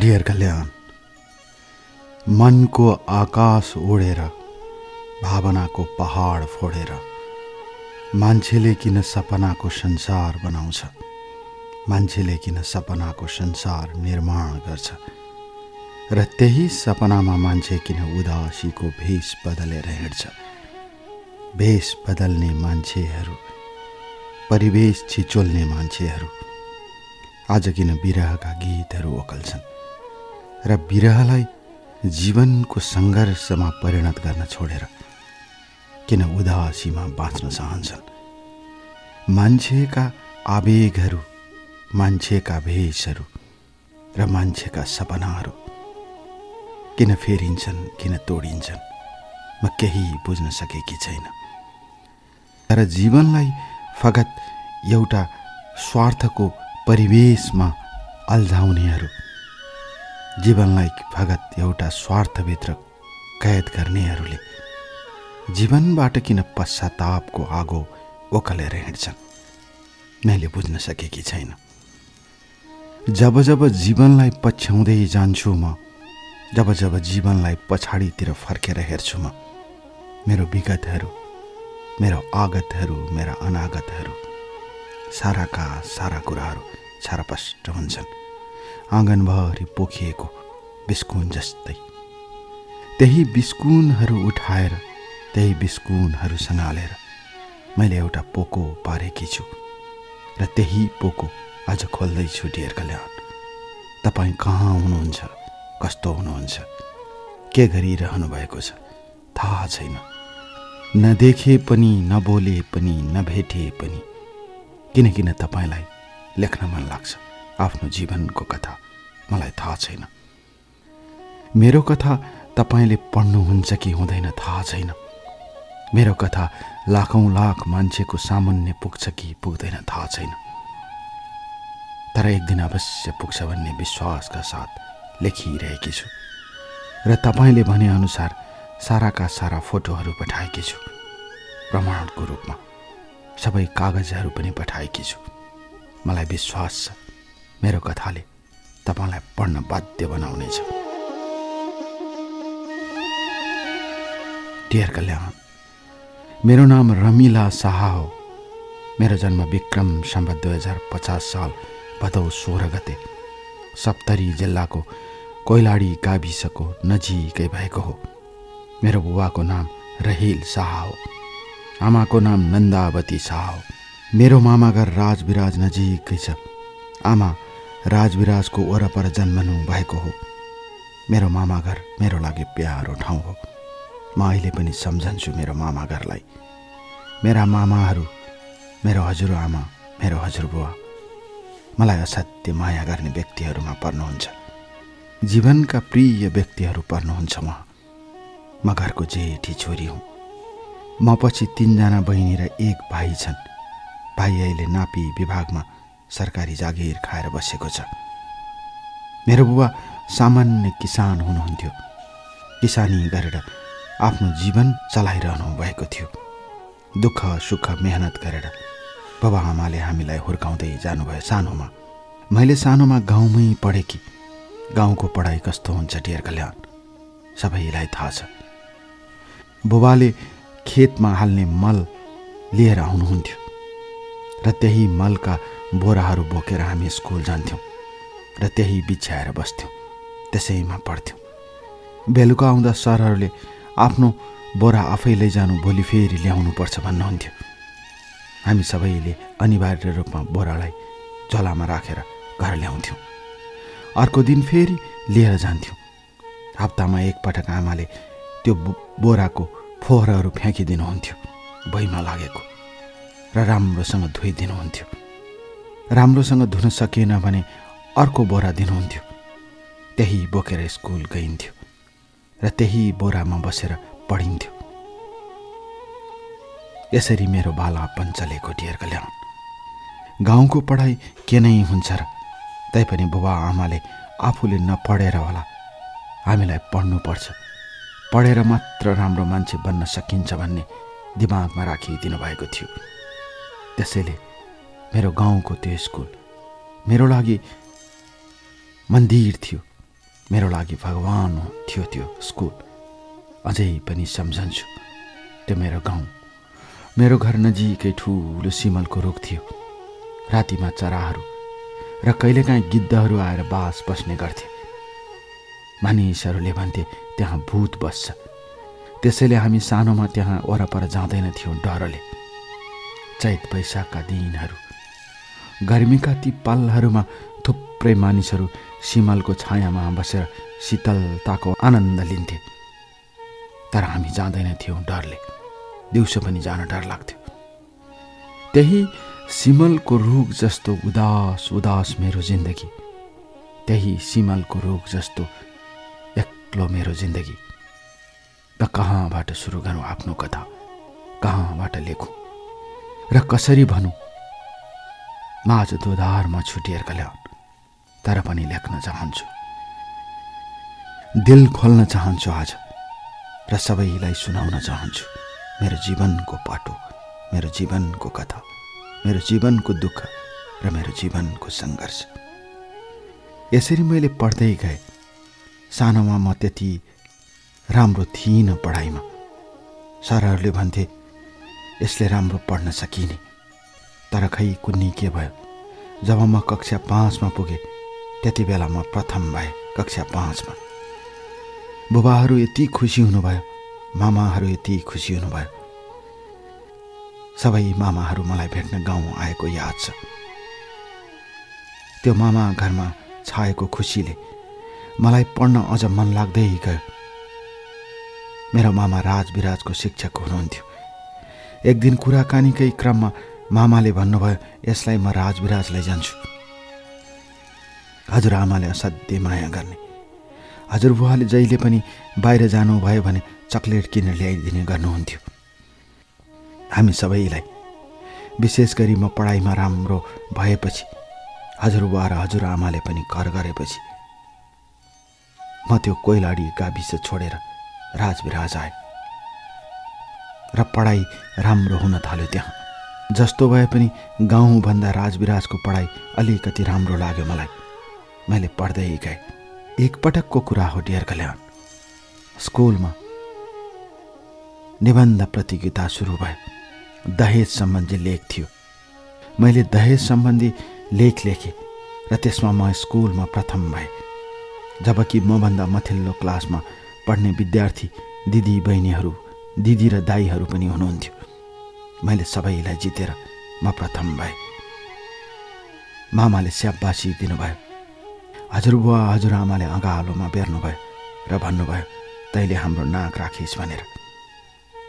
Dear कल्याण, मनको आकाश ओढेर भावनाको पहाड फोडेर मान्छेले किन सपनाको संसार बनाउँछ, मान्छेले किन सपनाको संसार निर्माण गर्छ र त्यही सपनामा मान्छे किन उदासीको भेष बदलेर हिँड्छ। भेष बदल्ने मान्छेहरू, परिवेश छिचोल्ने मान्छेहरू आज किन विरहका गीतहरू ओकल्छन् र विरहलाई जीवनको सङ्घर्षमा परिणत गर्न छोडेर किन उदासीमा बाँच्न चाहन्छन्। मान्छेका आवेगहरू, मान्छेका भेषहरू र मान्छेका सपनाहरू किन फेरिन्छन्, किन तोडिन्छन्, म केही बुझ्न सकेकी छैन। तर जीवनलाई फगत एउटा स्वार्थको परिवेशमा अल्झाउनेहरू, जीवनलाई फगत एउटा स्वार्थभित्र कैद गर्नेहरूले जीवनबाट किन पश्चातापको आगो ओकलेर हिँड्छन्, मैले बुझ्न सकेकी छैन। जब जब जीवनलाई पछ्याउँदै जान्छु म, जब जब जीवनलाई पछाडितिर फर्केर हेर्छु म, मेरो विगतहरू, मेरो आगतहरू, मेरा अनागतहरू, साराका सारा कुराहरू छरपष्ट हुन्छन् आँगनभरि पोखिएको बिस्कुन जस्तै। त्यही बिस्कुनहरू उठाएर, त्यही बिस्कुनहरू सँगालेर मैले एउटा पोको पारेकी छु र त्यही पोको आज खोल्दैछु। डियर कल्याण, तपाईँ कहाँ हुनुहुन्छ, कस्तो हुनुहुन्छ, के गरिरहनु भएको छ थाहा छैन। नदेखे पनि, नबोले पनि, नभेटे पनि किन तपाईँलाई लेख्न मन लाग्छ आफ्नो जीवनको कथा, मलाई थाहा छैन। मेरो कथा तपाईँले पढ्नुहुन्छ कि हुँदैन थाहा छैन। मेरो कथा लाखौं लाख मान्छेको सामुन्ने पुग्छ कि पुग्दैन थाहा छैन। तर एक दिन अवश्य पुग्छ भन्ने विश्वासका साथ लेखिरहेकी छु र तपाईँले भनेअनुसार साराका सारा फोटोहरू पठाएकी छु, प्रमाणको रूपमा सबै कागजहरू पनि पठाएकी छु। मलाई विश्वास छ मेरो कथाले तपाईँलाई पढ्न बाध्य बनाउनेछ। डियर कल्याण, मेरो नाम रमिला शाह हो। मेरो जन्म विक्रम सम्वत 2050 साल भदौ 16 गते सप्तरी जिल्लाको कोइलाडी गाविसको नजिकै भएको हो। मेरो बुबाको नाम रहेल शाह हो, आमाको नाम नन्दावती शाह हो। मेरो मामाघर राजविराज नजिकै छ। आमा राजविराजको वरपर जन्मनु भएको हो। मेरो मामाघर मेरो लागि प्यारो ठाउँ हो। म अहिले पनि सम्झन्छु मेरो मामाघरलाई। मेरा मामाहरू, मेरो हजुरआमा, मेरो हजुरबुवा मलाई असाध्य माया गर्ने व्यक्तिहरूमा पर्नुहुन्छ। जीवनका प्रिय व्यक्तिहरू पर्नुहुन्छ उहाँ। म घरको जेठी छोरी हुँ। म पछि 3 जना बहिनी र 1 भाइ छन्। भाइ अहिले नापी विभागमा सरकारी जागिर खाएर बसेको छ। मेरो बुबा सामान्य किसान हुनुहुन्थ्यो। किसानी गरेर आफ्नो जीवन चलाइरहनु भएको थियो। दुःख सुख मेहनत गरेर बाबा आमाले हामीलाई हुर्काउँदै जानुभयो। सानोमा मैले सानोमा गाउँमै पढेकी। गाउँको पढाइ कस्तो हुन्छ डियर कल्याण सबैलाई थाहा छ। बुबाले खेतमा हाल्ने मल लिएर आउनुहुन्थ्यो र त्यही मलका बोराहरू बोकेर हामी स्कुल जान्थ्यौँ र त्यही बिछ्याएर बस्थ्यौँ, त्यसैमा पढ्थ्यौँ। बेलुका आउँदा सरहरूले आफ्नो बोरा आफै लैजानु, भोलि फेरि ल्याउनुपर्छ भन्नुहुन्थ्यो। हामी सबैले अनिवार्य रूपमा बोरालाई झोलामा राखेर घर ल्याउँथ्यौँ। अर्को दिन फेरि लिएर जान्थ्यौँ। हप्तामा एकपटक आमाले त्यो बोराको फोहोरहरू फ्याँकिदिनुहुन्थ्यो भुइँमा लागेको र राम्रोसँग धोइदिनुहुन्थ्यो। राम्रोसँग धुन सकिएन भने अर्को बोरा दिनुहुन्थ्यो। त्यही बोकेर स्कुल गइन्थ्यो र त्यही बोरामा बसेर पढिन्थ्यो। यसरी मेरो बालापन चलेको डियर कल्याण। गाउँको पढाइ के नै हुन्छ र, तैपनि बुबा आमाले आफूले नपढेर होला हामीलाई पढ्नुपर्छ, पढेर मात्र राम्रो मान्छे बन्न सकिन्छ भन्ने दिमागमा राखिदिनु भएको थियो। त्यसैले मेरो गाउँको त्यो स्कुल मेरो लागि मन्दिर थियो, मेरो लागि भगवान थियो त्यो स्कुल। अझै पनि सम्झन्छु त्यो मेरो गाउँ। मेरो घर नजिकै ठुलो सिमलको रुख थियो। रातिमा चराहरू र कहिलेकाहीँ गिद्धहरू आएर बास बस्ने गर्थे। मानिसहरूले भन्थे त्यहाँ भूत बस्छ। त्यसैले हामी सानोमा त्यहाँ वरपर जाँदैनथ्यौँ डरले। चैत वैशाखका दिनहरू, गर्मीका ती पलहरूमा थुप्रै मानिसहरू सिमलको छायामा बसेर शीतलताको आनन्द लिन्थे। तर हामी जाँदैनथ्यौँ डरले। दिउँसो पनि जान डर लाग्थ्यो। त्यही सिमलको रुख जस्तो उदास उदास मेरो जिन्दगी, त्यही सिमलको रुख जस्तो एक्लो मेरो जिन्दगी। र कहाँबाट सुरु गरौँ आफ्नो कथा, कहाँबाट लेखौँ र कसरी भनौँ? म आज दोधारमा छुटिएर गल्याउँ, तर पनि लेख्न चाहन्छु। दिल खोल्न चाहन्छु आज र सबैलाई सुनाउन चाहन्छु मेरो जीवनको पाटो, मेरो जीवनको कथा, मेरो जीवनको दुःख र मेरो जीवनको सङ्घर्ष। यसरी मैले पढ्दै गएँ। सानोमा म त्यति राम्रो थिइनँ पढाइमा। सरहरूले भन्थे यसले राम्रो पढ्न सकिने। तर खै कुन्नी के भयो, जब म कक्षा 5मा पुगेँ त्यति बेला म प्रथम भएँ कक्षा 5मा। बुबाहरू यति खुसी हुनुभयो, मामाहरू यति खुसी हुनुभयो। सबै मामाहरू मलाई भेट्न गाउँ आएको याद छ। त्यो मामा घरमा छाएको खुसीले मलाई पढ्न अझ मन लाग्दै गयो। मेरो मामा राजविराजको शिक्षक हुनुहुन्थ्यो। एक दिन कुराकानीकै क्रममा मामाले भन्नुभयो, यसलाई म राजविराज लैजान्छु। हजुरआमाले असाध्यै माया गर्ने। हजुरबुवाले जहिले पनि बाहिर जानुभयो भने चक्लेट किनेर ल्याइदिने गर्नुहुन्थ्यो हामी सबैलाई। विशेष गरी म पढाइमा राम्रो भएपछि, हजुरबुवा र हजुरआमाले पनि कर गरेपछि म त्यो कोइलाडी गाविस छोडेर राजविराज आएँ र पढाइ राम्रो हुन थाल्यो त्यहाँ। जस्तो भए पनि गाउँभन्दा राजविराजको पढाइ अलिकति राम्रो लाग्यो मलाई। मैले पढ्दै गएँ। एकपटकको कुरा हो डियर कल्याण। स्कुलमा निबन्ध प्रतियोगिता सुरु भयो। दहेज सम्बन्धी लेख थियो। मैले दहेज सम्बन्धी लेख लेखेँ र त्यसमा म स्कुलमा प्रथम भएँ। जबकि मभन्दा माथिल्लो क्लासमा पढ्ने विद्यार्थी दिदी बहिनीहरू, दिदी र दाईहरू पनि हुनुहुन्थ्यो। मैले सबैलाई जितेर म प्रथम भएँ। मामाले स्याबासी दिनुभयो। हजुरबुवा हजुरआमाले अँगालोमा बेर्नुभयो र भन्नुभयो, तैँले हाम्रो नाक राखिस् भनेर।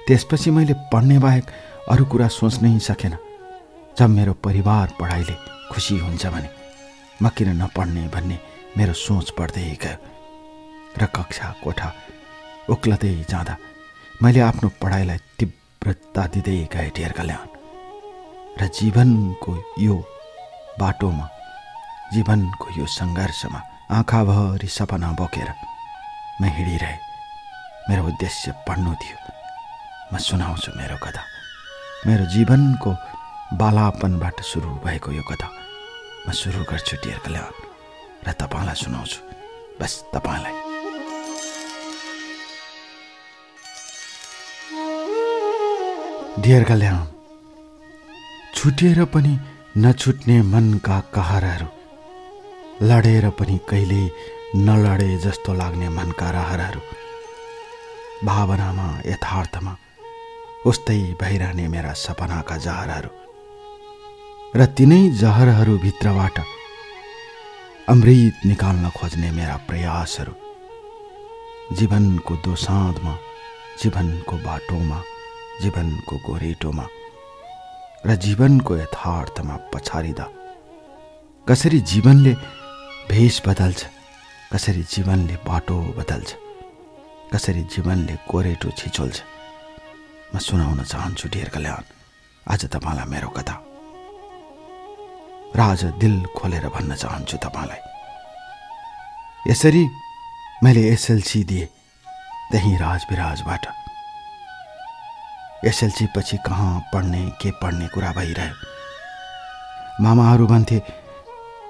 त्यसपछि मैले पढ्ने बाहेक अरू कुरा सोच्नै सकेन। जब मेरो परिवार पढाइले खुसी हुन्छ भने म किन नपढ्ने भन्ने मेरो सोच बढ्दै गयो र कक्षा कोठा उक्लदै जाँदा मैले आफ्नो पढाइलाई तीव्रता दिँदै गएँ डियर कल्याण। र जीवनको यो बाटोमा, जीवनको यो सङ्घर्षमा आँखाभरि सपना बोकेर म हिँडिरहेँ। मेरो उद्देश्य पढ्नु थियो। म सुनाउँछु मेरो कथा। मेरो जीवनको बालापनबाट सुरु भएको यो कथा म सुरु गर्छु डियर कल्याण र तपाईँलाई सुनाउँछु। बस तपाईँलाई। डियर कल्याण, छुटिएर पनि नछुट्ने मनका कहरहरू, लडेर पनि कहिल्यै नलडे जस्तो लाग्ने मनका रहरहरू, भावनामा यथार्थमा उस्तै भइरहने मेरा सपनाका जहरहरू र तिनै जहरहरू भित्रबाट अमृत निकाल्न खोज्ने मेरा प्रयासहरू, जीवनको दोसाँधमा, जीवनको बाटोमा, जीवनको गोरेटोमा र जीवनको यथार्थमा पछारिँदा कसरी जीवनले भेष बदल्छ, कसरी जीवनले बाटो बदल्छ, कसरी जीवनले गोरेटो छिचोल्छ, म सुनाउन चाहन्छु डियर कल्याण आज तपाईँलाई मेरो कथा। र आज दिल खोलेर भन्न चाहन्छु तपाईँलाई। यसरी मैले एसएलसी दिएँ त्यही राजविराजबाट। एसएलसी पछि कहाँ पढ्ने के पढ्ने कुरा भइरह्यो। मामाहरू भन्थे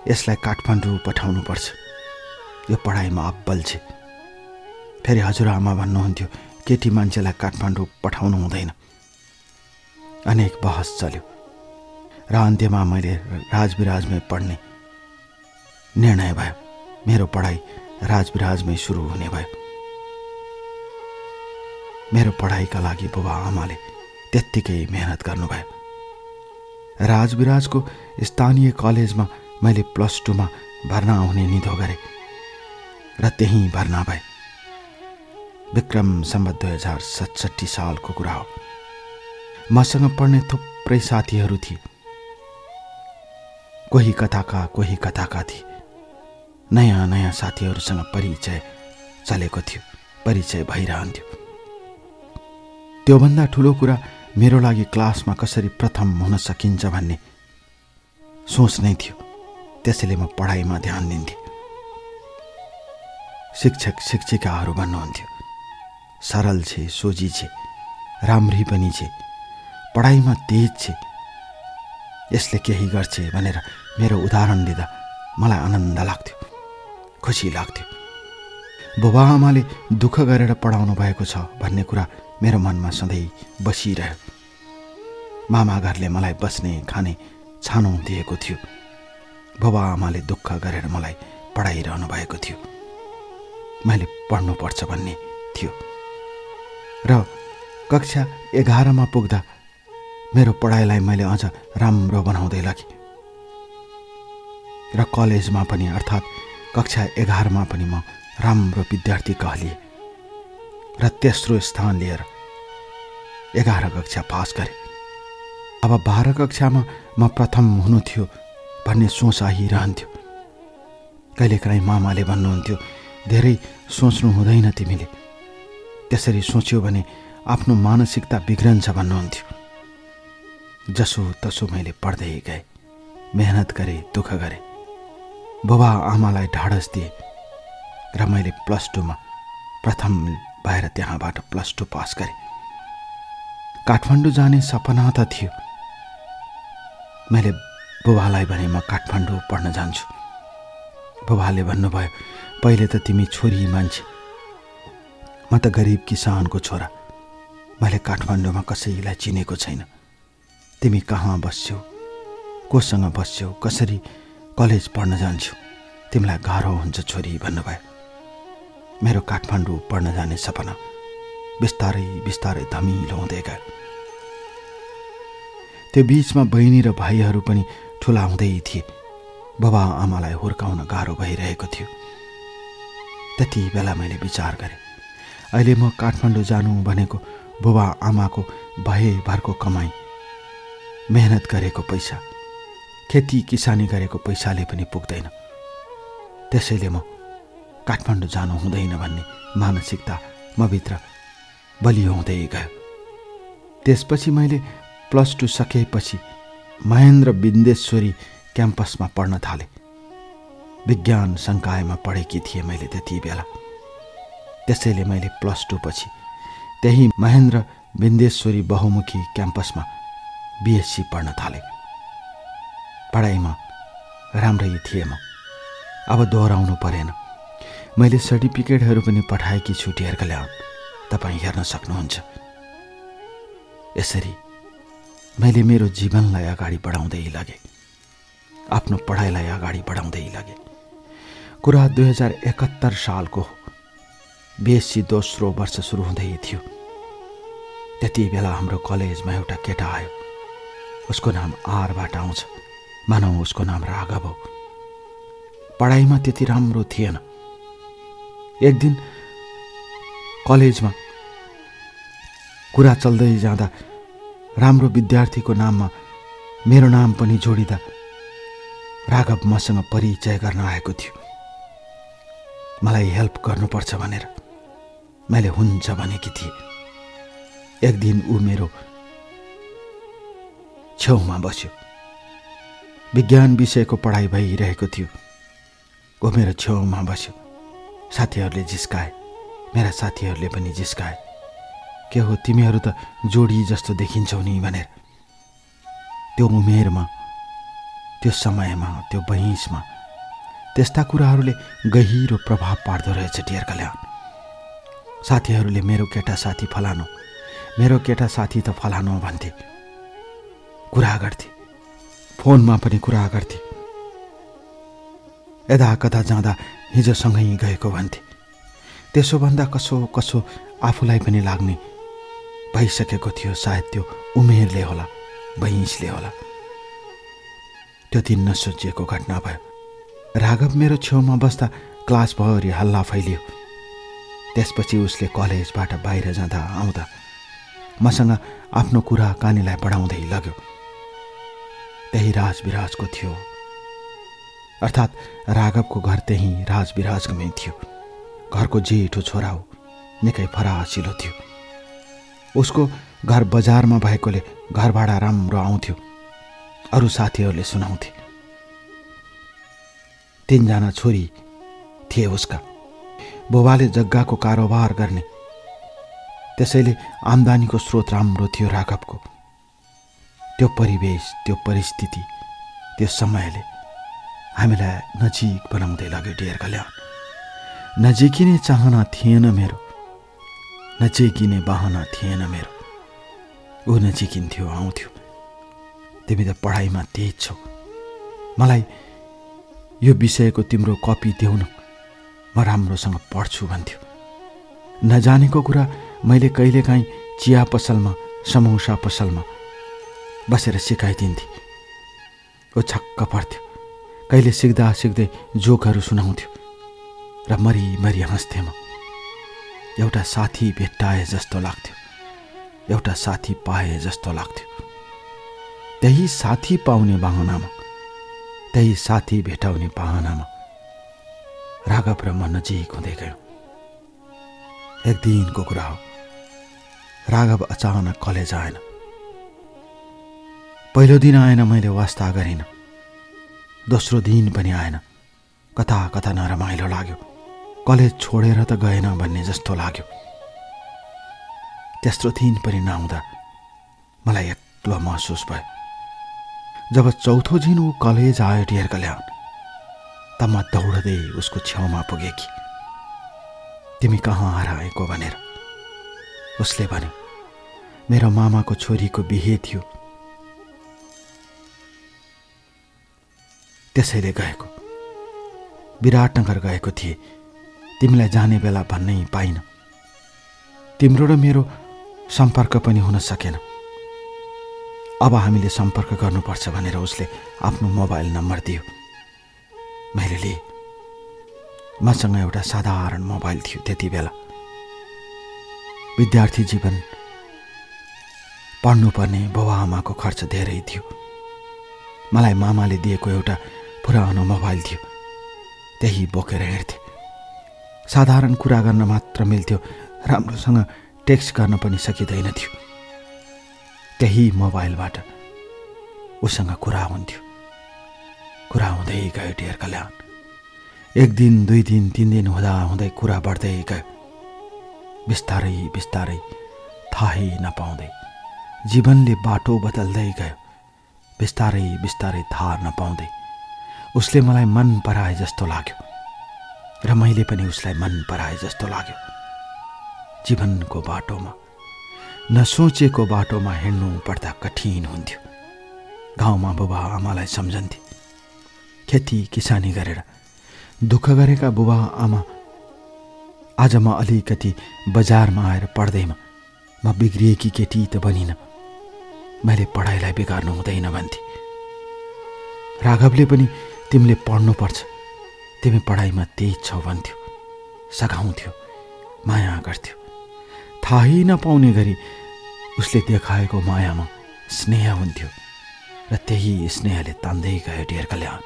यसलाई काठमाडौँ पठाउनुपर्छ, यो पढाइमा अब्बल छे। फेरि हजुरआमा भन्नुहुन्थ्यो केटी मान्छेलाई काठमाडौँ पठाउनु हुँदैन। अनेक बहस चल्यो र अन्त्यमा मैले राजविराजमै पढ्ने निर्णय भयो। मेरो पढाइ राजविराजमै सुरु हुने भयो। मेरो पढाइका लागि बुबा आमाले त्यत्तिकै मेहनत गर्नुभयो। राजविराजको स्थानीय कलेजमा मैले +2 मा भर्ना हुने निधो गरेँ र त्यहीँ भर्ना भए। विक्रम सम्वत 2067 सालको कुरा हो। मसँग पढ्ने थुप्रै साथीहरू थिए। कोही कताका थिए। नयाँ नयाँ साथीहरूसँग परिचय चलेको थियो, परिचय भइरहन्थ्यो। त्योभन्दा ठुलो कुरा मेरो लागि क्लासमा कसरी प्रथम हुन सकिन्छ भन्ने सोच नै थियो। त्यसैले म पढाइमा ध्यान दिन्थेँ। शिक्षक शिक्षिकाहरू भन्नुहुन्थ्यो सरल छे, सोझी छे, राम्री पनि छे, पढाइमा तेज छे, यसले केही गर्छे भनेर मेरो उदाहरण दिँदा मलाई आनन्द लाग्थ्यो, खुसी लाग्थ्यो। बुबा आमाले दुःख गरेर पढाउनु भएको छ भन्ने कुरा मेरो मनमा सधैँ बसिरह्यो। मामा घरले मलाई बस्ने खाने छानो दिएको थियो। बुबा आमाले दुःख गरेर मलाई पढाइरहनु भएको थियो। मैले पढ्नुपर्छ भन्ने थियो र कक्षा 11 मा पुग्दा मेरो पढाइलाई मैले अझ राम्रो बनाउँदै लगेँ र कलेजमा पनि अर्थात् कक्षा 11 मा पनि म राम्रो विद्यार्थी कहलिएँ र तेस्रो स्थान लिएर 11 कक्षा पास गरेँ। अब 12 कक्षामा म प्रथम हुनु थियो भन्ने सोच आइरहन्थ्यो। कहिलेकाहीँ मामाले भन्नुहुन्थ्यो धेरै सोच्नु हुँदैन तिमीले, त्यसरी सोच्यो भने आफ्नो मानसिकता बिग्रन्छ भन्नुहुन्थ्यो। जसो तसो मैले पढ्दै गएँ, मेहनत गरेँ, दुःख गरेँ। बुबा आमालाई ढाडस दिए र मैले +2 मा प्रथम भएर त्यहाँबाट +2 पास गरेँ। काठमाडौँ जाने सपना त थियो। मैले बुबालाई भने म काठमाडौँ पढ्न जान्छु। बुबाले भन्नुभयो पहिले त तिमी छोरी मान्छे, म त गरिब किसानको छोरा, मैले काठमाडौँमा कसैलाई चिनेको छैन। तिमी कहाँ बस्छौ, कोसँग बस्छौ, कसरी कलेज पढ्न जान्छौ, तिमीलाई गाह्रो हुन्छ छोरी भन्नुभयो। मेरो काठमाडौँ पढ्न जाने सपना बिस्तारै बिस्तारै धमिलो हुँदै गयो। त्यो बीचमा बहिनी र भाइहरू पनि ठुला हुँदै थिए। बुबा आमालाई हुर्काउन गाह्रो भइरहेको थियो। त्यति बेला मैले विचार गरेँ अहिले म काठमाडौँ जानु भनेको बुबा आमाको भएभरको कमाई, मेहनत गरेको पैसा, खेती किसानी गरेको पैसाले पनि पुग्दैन। त्यसैले म काठमाडौँ जानु हुँदैन भन्ने मानसिकता मभित्र बलियो हुँदै गयो। त्यसपछि मैले +2 सकेपछि महेन्द्र बिन्देश्वरी क्याम्पसमा पढ्न थालेँ। विज्ञान संकायमा पढेकी थिएँ मैले त्यति बेला। त्यसैले मैले +2 पछि त्यही महेन्द्र बिन्देश्वरी बहुमुखी क्याम्पसमा BSc पढ्न थालेँ। पढाइमा राम्रै थिएँ म, अब दोहोऱ्याउनु परेन। मैले सर्टिफिकेटहरू पनि पठाएकी छु ढेरकल्याण, तपाईँ हेर्न सक्नुहुन्छ। यसरी मैले मेरो जीवनलाई अगाडि बढाउँदै लगेँ, आफ्नो पढाइलाई अगाडि बढाउँदै लगेँ। कुरा 2071 सालको हो। BSc दोस्रो वर्ष सुरु हुँदै थियो। त्यति बेला हाम्रो कलेजमा एउटा केटा आयो। उसको नाम आरबाट आउँछ, मानौ उसको नाम राघव हो। पढाइमा त्यति राम्रो थिएन। एक दिन कलेजमा कुरा चल्दै जाँदा राम्रो विद्यार्थीको नाममा मेरो नाम पनि जोडिँदा राघव मसँग परिचय गर्न आएको थियो। मलाई हेल्प गर्नुपर्छ भनेर मैले हुन्छ भनेकी थिएँ। एक दिन ऊ मेरो छेउमा बस्यो। विज्ञान विषयको पढाइ भइरहेको थियो। ऊ मेरो छेउमा बस्यो। साथीहरूले जिस्काए, मेरा साथीहरूले पनि जिस्काए। के हो तिमीहरू त जोडी जस्तो देखिन्छौ नि भनेर। त्यो उमेरमा, त्यो समयमा, त्यो बहिसमा त्यस्ता कुराहरूले गहिरो प्रभाव पार्दो रहेछ डियर कल्याण। साथीहरूले मेरो केटा साथी फलानु, मेरो केटा साथी त फलानु भन्थे, कुरा गर्थे, फोनमा पनि कुरा गर्थे, यदा कता जाँदा हिजोसँगै गएको भन्थे। त्यसोभन्दा कसो कसो आफूलाई पनि लाग्ने भइसकेको थियो। सायद त्यो उमेरले होला, बहिँसले होला। त्यो दिन नसोचिएको घटना भयो। राघव मेरो छेउमा बस्दा क्लासभरि हल्ला फैलियो। त्यसपछि उसले कलेजबाट बाहिर जाँदा आउँदा मसँग आफ्नो कुरा कानीलाई बढाउँदै लग्यो। त्यही राजविराजको थियो, अर्थात् राघवको घर त्यही राजविराजमै थियो। घरको जेठो छोरा हो, निकै फरासिलो थियो। उसको घर बजारमा भएकोले घर भाडा राम्रो आउँथ्यो। अरू साथीहरूले सुनाउँथे। 3 जना छोरी थिए उसका। बुबाले जग्गाको कारोबार गर्ने, त्यसैले आम्दानीको स्रोत राम्रो थियो राघवको। त्यो परिवेश, त्यो परिस्थिति, त्यो समयले हामीलाई नजिक बनाउँदै लाग्यो डियर कल्याण। नजिकिने चाहना थिएन मेरो, नजिकिने बहाना थिएन मेरो। ऊ नजिकिन्थ्यो, आउँथ्यो। तिमी त पढाइमा तेज छौ, मलाई यो विषयको तिम्रो कपी देऊ न, म राम्रोसँग पढ्छु भन्थ्यो। नजानेको कुरा मैले कहिलेकाहीँ चिया पसलमा, समोसा पसलमा बसेर सिकाइदिन्थे। ऊ छक्क पर्थ्यो। कहिले सिक्दा सिक्दै जोकहरू सुनाउँथ्यो र मरी हाँस्थेँ म। एउटा साथी भेट्टाए जस्तो लाग्थ्यो, एउटा साथी पाए जस्तो लाग्थ्यो। त्यही साथी पाउने बहानामा, त्यही साथी भेटाउने बहानामा राघव र म नजिक हुँदै गयौँ। एक दिनको कुरा हो, राघव अचानक कलेज आएन। पहिलो दिन आएन, मैले वास्ता गरिनँ। दोस्रो दिन पनि आएन। कता कता नरमाइलो लाग्यो। कलेज छोडेर त गएन भन्ने जस्तो लाग्यो। तेस्रो दिन पनि नआउँदा मलाई एक्लो महसुस भयो। जब चौथो दिन ऊ कलेज आयो डियर कल्याण, त म दौडदै उसको छेउमा पुगेकी। तिमी कहाँ हराएको भनेर। उसले भन्यो, मेरो मामाको छोरीको बिहे थियो, त्यसैले गएको। विराटनगर गएको थिए। तिमीलाई जाने बेला भन्नै पाइन। तिम्रो र मेरो सम्पर्क पनि हुन सकेन। अब हामीले सम्पर्क गर्नुपर्छ भनेर उसले आफ्नो मोबाइल नम्बर दियो। मैले लिएँ। मसँग एउटा साधारण मोबाइल थियो त्यति बेला। विद्यार्थी जीवन, पढ्नुपर्ने बाबा आमाको खर्च धेरै थियो। मलाई मामाले दिएको एउटा पुरानो मोबाइल थियो, त्यही बोकेर हिँड्थे। साधारण कुरा गर्न मात्र मिल्थ्यो, राम्रोसँग टेक्स्ट गर्न पनि सकिँदैन थियो। त्यही मोबाइलबाट उसँग कुरा हुन्थ्यो। कुरा हुँदै गयो डियर कल्याण। 1 दिन, 2 दिन, 3 दिन हुँदा हुँदै कुरा बढ्दै गयो। बिस्तारै बिस्तारै, थाहै नपाउँदै जीवनले बाटो बदल्दै गयो। बिस्तारै बिस्तारै थाहा नपाउँदै उसले मलाई मन पराए जस्तो लाग्यो र मैले पनि उसलाई मन पराए जस्तो लाग्यो। जीवनको बाटोमा, नसोचेको बाटोमा हिँड्नु पर्दा कठिन हुन्थ्यो। गाउँमा बुबा आमालाई सम्झन्थे। खेती किसानी गरेर दुःख गरेका बुबा आमा आज म अलिकति बजारमा आएर पढ्दैमा म बिग्रिएकी केटी त बनिन, मैले पढाइलाई बिगार्नु हुँदैन भन्थे। राघवले पनि तिमीले पढ्नुपर्छ, तिमी पढाइमा तेज छौ भन्थ्यो। सघाउँथ्यो, माया गर्थ्यो। थाहै नपाउने गरी उसले देखाएको मायामा स्नेह हुन्थ्यो र त्यही स्नेहले तान्दै गयो डियर कल्याण।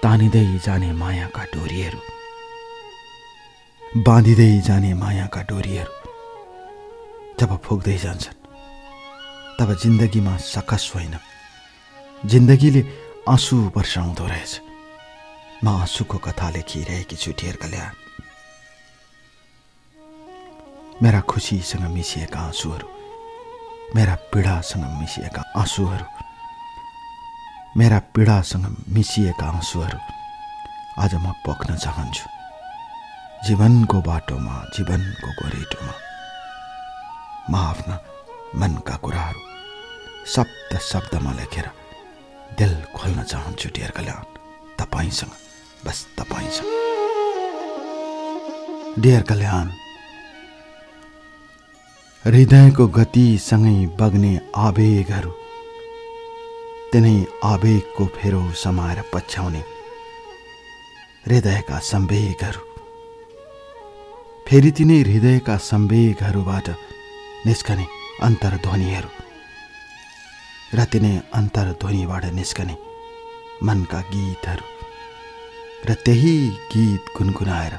तानिँदै जाने मायाका डोरीहरू, बाँधिँदै जाने मायाका डोरीहरू जब फुक्दै जान्छन्, तब जिन्दगीमा सकस होइन, जिन्दगीले आँसु वर्षाउँदो रहेछ। म आँसुको कथा लेखिरहेकी छु डियर कल्याण। मेरा खुसीसँग मिसिएका आँसुहरू, मेरा पीडासँग मिसिएका आँसुहरू, मेरा पीडासँग मिसिएका आँसुहरू आज म पोख्न चाहन्छु जीवनको बाटोमा, जीवनको गोरेटोमा। म आफ्ना मनका कुराहरू शब्द शब्दमा लेखेर दिल खोल्न चाहन्छु डियर कल्याण, तपाईसँग, बस तपाईसँग। डियर कल्याण, हृदयको गतिसँगै बग्ने आवेगहरू, तिनै आवेगको फेरो समाएर पछ्याउने हृदयका सम्वेगहरू, फेरि तिनै हृदयका सम्वेगहरूबाट निस्कने अन्तर्ध्वनिहरू र तिनै अन्तर्ध्वनिबाट निस्कने मनका गीतहरू र त्यही गीत गुनगुनाएर,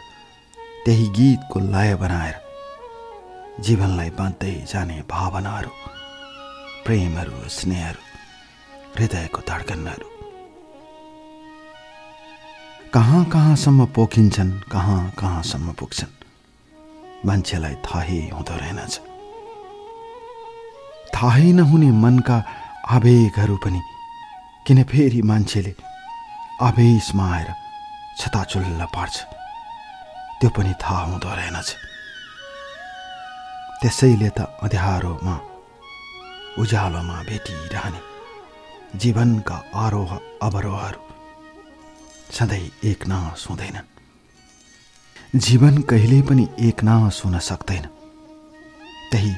त्यही गीतको लय बनाएर जीवनलाई बाँध्दै जाने भावनाहरू, प्रेमहरू, स्नेहहरू, हृदयको धड्कनहरू कहाँ कहाँसम्म पोखिन्छन्, कहाँ कहाँसम्म पुग्छन्, मान्छेलाई थाहै हुँदो रहेनछ। थाहै नहुने मनका आवेगहरू पनि किन फेरि मान्छेले आवेशमा आएर छताचुल्ल पार्छ, त्यो पनि थाहा हुँदो रहेनछ। त्यसैले त अँध्यारोमा उज्यालोमा भेटिरहने जीवनका आरोह अवरोहहरू सधैँ एकनास हुँदैनन्। जीवन कहिल्यै पनि एकनास हुन सक्दैन, त्यही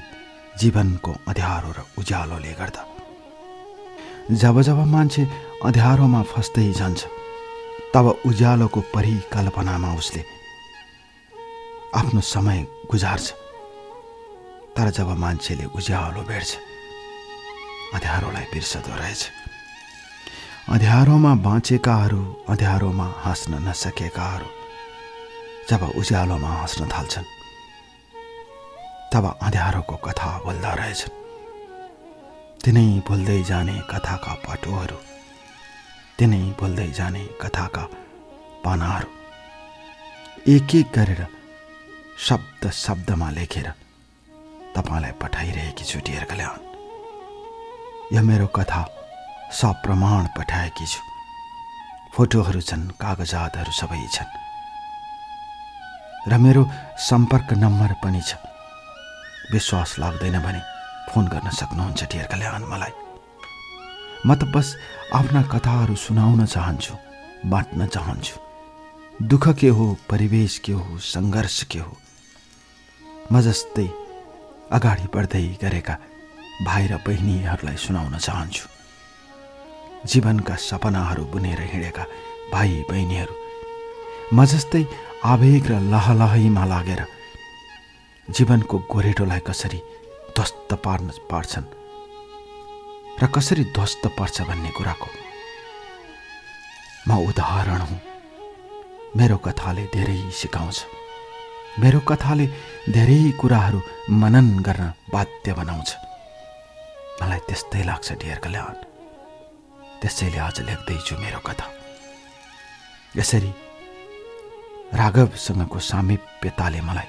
जीवनको अँध्यारो र उज्यालोले गर्दा। जब जब मान्छे अँध्यारोमा फस्दै जान्छ, तब उज्यालोको परिकल्पनामा उसले आफ्नो समय गुजार्छ। तर जब मान्छेले उज्यालो भेट्छ, अँध्यारोलाई बिर्सदो रहेछ। अँध्यारोमा बाँचेकाहरू, अँध्यारोमा हाँस्न नसकेकाहरू जब उज्यालोमा हाँस्न थाल्छन्, तब अँध्यारोको कथा बोल्दा रहेछन्। तिनै भुल्दै जाने कथाका पाटोहरू, तिनै भुल्दै जाने कथाका पानाहरू एक एक गरेर शब्द शब्दमा लेखेर तपाईलाई पठाइरहेकी छु डियर कल्याण। यो मेरो कथा सप्रमाण पठाएकी छु। फोटोहरू छन्, कागजातहरू सबै छन् र मेरो सम्पर्क नम्बर पनि छ। विश्वास लाग्दैन भने फोन गर्न सक्नुहुन्छ डियर कल्याण मलाई। म त बस आफ्ना कथाहरू सुनाउन चाहन्छु, बाँड्न चाहन्छु। दुःख के हो, परिवेश के हो, सङ्घर्ष के हो, म जस्तै अगाडि बढ्दै गरेका भाइ र बहिनीहरूलाई सुनाउन चाहन्छु। जीवनका सपनाहरू बुनेर हिँडेका भाइ बहिनीहरू म जस्तै आवेग र लहलहैमा लागेर जीवनको गोरेटोलाई कसरी ध्वस्त पार्छन् र कसरी ध्वस्त पर्छ भन्ने कुराको म उदाहरण हुँ। मेरो कथाले धेरै सिकाउँछ। मेरो कथाले धेरै कुराहरू मनन गर्न बाध्य बनाउँछ। मलाई त्यस्तै लाग्छ डियर कल्याण। त्यसैले आज लेख्दैछु मेरो कथा। यसरी राघवसँगको सामिप्यताले मलाई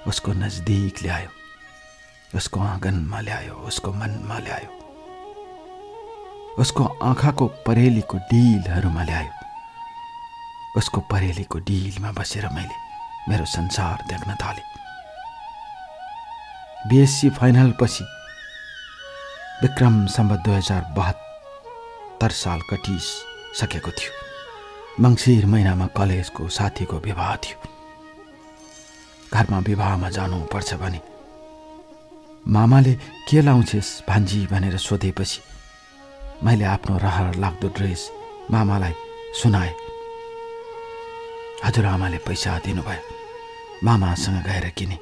उसको नजदिक ल्यायो, उसको आँगनमा ल्यायो, उसको मनमा ल्यायो, उसको आँखाको परेलीको डिलहरूमा ल्यायो। उसको परेलीको डिलमा बसेर मैले मेरो संसार देख्न थालेँ। बीएससी फाइनल पछि विक्रम सम्वत 2072 साल कटिसकेको थियो। मङ्सिर महिनामा कलेजको साथीको विवाह थियो। घरमा विवाहमा जानुपर्छ भने मामाले के लाउँछेस् भान्जी भनेर सोधेपछि मैले आफ्नो रहर लाग्दो ड्रेस मामालाई सुनाएँ। हजुरआमाले पैसा दिनुभयो। मामासँग गएर किने